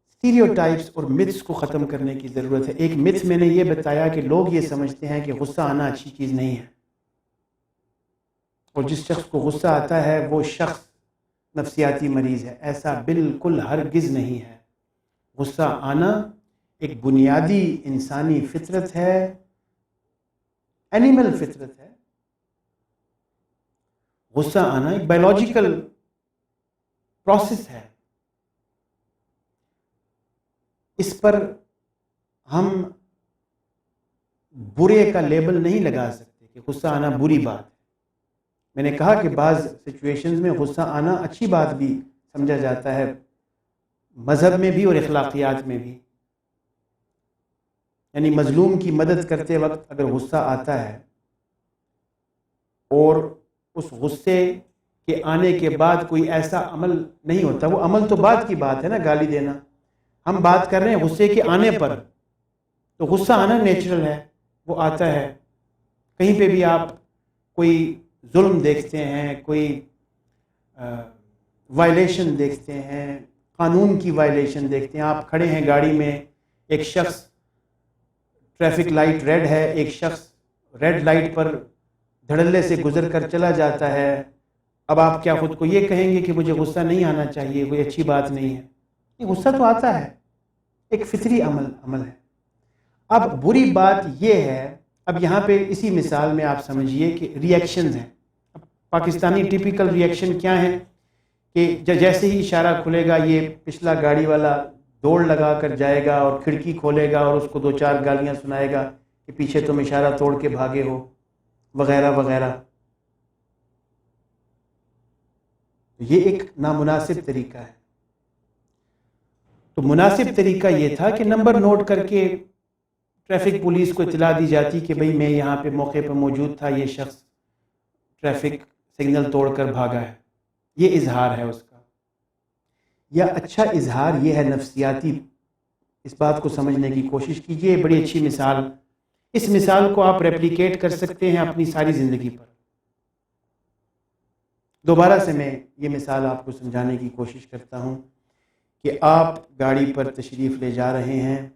اسٹیریوٹائپس اور متس کو ختم کرنے کی ضرورت ہے۔ ایک متس میں نے یہ بتایا کہ لوگ یہ سمجھتے ہیں کہ غصہ آنا اچھی چیز نہیں ہے، اور جس شخص کو غصہ آتا ہے وہ شخص نفسیاتی مریض ہے۔ ایسا بالکل ہرگز نہیں ہے۔ غصہ آنا ایک بنیادی انسانی فطرت ہے، اینیمل فطرت ہے۔ غصہ آنا ایک بائیولوجیکل پروسیس ہے۔ اس پر ہم برے کا لیبل نہیں لگا سکتے کہ غصہ آنا بری بات ہے۔ میں نے کہا کہ بعض سچویشنز میں غصہ آنا اچھی بات بھی سمجھا جاتا ہے، مذہب میں بھی اور اخلاقیات میں بھی۔ یعنی مظلوم کی مدد کرتے وقت اگر غصہ آتا ہے اور اس غصے کے آنے کے بعد کوئی ایسا عمل نہیں ہوتا، وہ عمل تو بعد کی بات ہے نا، گالی دینا، ہم بات کر رہے ہیں غصے کے آنے پر، تو غصہ آنا نیچرل ہے، وہ آتا ہے۔ کہیں پہ بھی آپ کوئی ظلم دیکھتے ہیں، کوئی وائلیشن دیکھتے ہیں، قانون کی وائلیشن دیکھتے ہیں، آپ کھڑے ہیں گاڑی میں، ایک شخص ٹریفک لائٹ ریڈ ہے، ایک شخص ریڈ لائٹ پر دھڑلے سے گزر کر چلا جاتا ہے، اب آپ کیا خود کو یہ کہیں گے کہ مجھے غصہ نہیں آنا چاہیے، کوئی اچھی بات نہیں ہے؟ یہ غصہ تو آتا ہے، ایک فطری عمل ہے۔ اب بری بات یہ ہے، اب یہاں پہ اسی مثال میں آپ سمجھیے کہ ریئیکشنز ہیں۔ اب پاکستانی ٹیپیکل ریئیکشن کیا ہیں کہ جیسے ہی اشارہ کھلے گا یہ پچھلا گاڑی والا دوڑ لگا کر جائے گا اور کھڑکی کھولے گا اور اس کو 2-4 گالیاں سنائے گا کہ پیچھے تم اشارہ توڑ کے بھاگے ہو، وغیرہ وغیرہ۔ یہ ایک نامناسب طریقہ ہے۔ تو مناسب طریقہ یہ تھا کہ نمبر نوٹ کر کے ٹریفک پولیس کو اطلاع دی جاتی کہ بھئی میں یہاں پہ موقع پہ موجود تھا، یہ شخص ٹریفک سگنل توڑ کر بھاگا ہے۔ یہ اظہار ہے اس کا، یا اچھا اظہار یہ ہے نفسیاتی۔ اس بات کو سمجھنے کی کوشش کیجئے، بڑی اچھی مثال، اس مثال کو آپ ریپلیکیٹ کر سکتے ہیں اپنی ساری زندگی پر۔ دوبارہ سے میں یہ مثال آپ کو سمجھانے کی کوشش کرتا ہوں کہ آپ گاڑی پر تشریف لے جا رہے ہیں،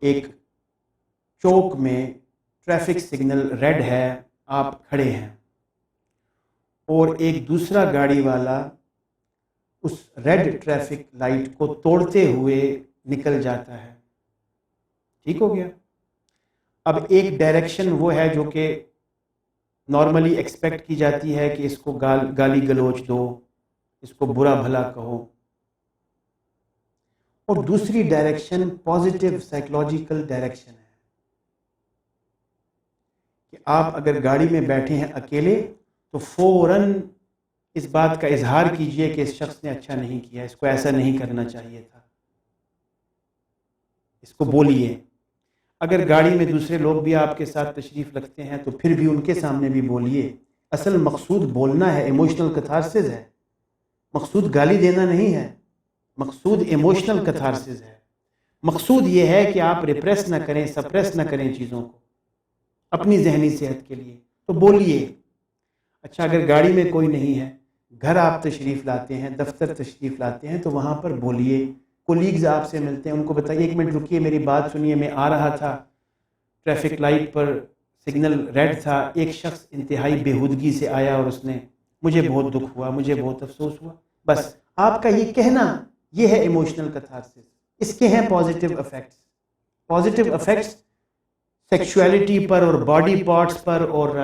ایک چوک میں ٹریفک سگنل ریڈ ہے، آپ کھڑے ہیں اور ایک دوسرا گاڑی والا اس ریڈ ٹریفک لائٹ کو توڑتے ہوئے نکل جاتا ہے، ٹھیک ہو گیا۔ اب ایک ڈائریکشن وہ ہے جو کہ نارملی ایکسپیکٹ کی جاتی ہے کہ اس کو گالی گلوچ دو، اس کو برا بھلا کہو، اور دوسری ڈائریکشن پازیٹیو سائیکولوجیکل ڈائریکشن ہے کہ آپ اگر گاڑی میں بیٹھے ہیں اکیلے تو فوراً اس بات کا اظہار کیجئے کہ اس شخص نے اچھا نہیں کیا، اس کو ایسا نہیں کرنا چاہیے تھا، اس کو بولیے۔ اگر گاڑی میں دوسرے لوگ بھی آپ کے ساتھ تشریف رکھتے ہیں تو پھر بھی ان کے سامنے بھی بولیے۔ اصل مقصود بولنا ہے، ایموشنل کتھارسس ہے، مقصود گالی دینا نہیں ہے، مقصود ایموشنل کتھارسس ہے۔ مقصود یہ ہے کہ آپ ریپریس نہ کریں، سپریس نہ کریں چیزوں کو اپنی ذہنی صحت کے لیے، تو بولیے۔ اچھا اگر گاڑی میں کوئی نہیں ہے، گھر آپ تشریف لاتے ہیں، دفتر تشریف لاتے ہیں، تو وہاں پر بولیے۔ کولیگز آپ سے ملتے ہیں، ان کو بتائیے ایک منٹ رکیے، میری بات سنیے، میں آ رہا تھا، ٹریفک لائٹ پر سگنل ریڈ تھا، ایک شخص انتہائی بےہودگی سے آیا اور اس نے مجھے بہت دکھ ہوا، مجھے بہت افسوس ہوا۔ بس آپ کا یہ کہنا، یہ ہے ایموشنل کتھارسس۔ اس کے ہیں positive effects. Positive effects sexuality پر اور باڈی پارٹس پر اور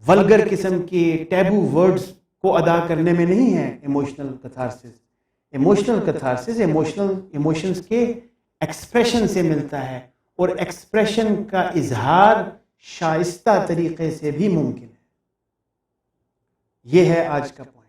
ولگر قسم کے ٹیبو ورڈز کو ادا کرنے میں نہیں ہے emotional catharsis. Emotional catharsis emotions کے ایکسپریشن سے ملتا ہے، اور ایکسپریشن کا اظہار شائستہ طریقے سے بھی ممکن ہے۔ یہ ہے آج کا پوائنٹ۔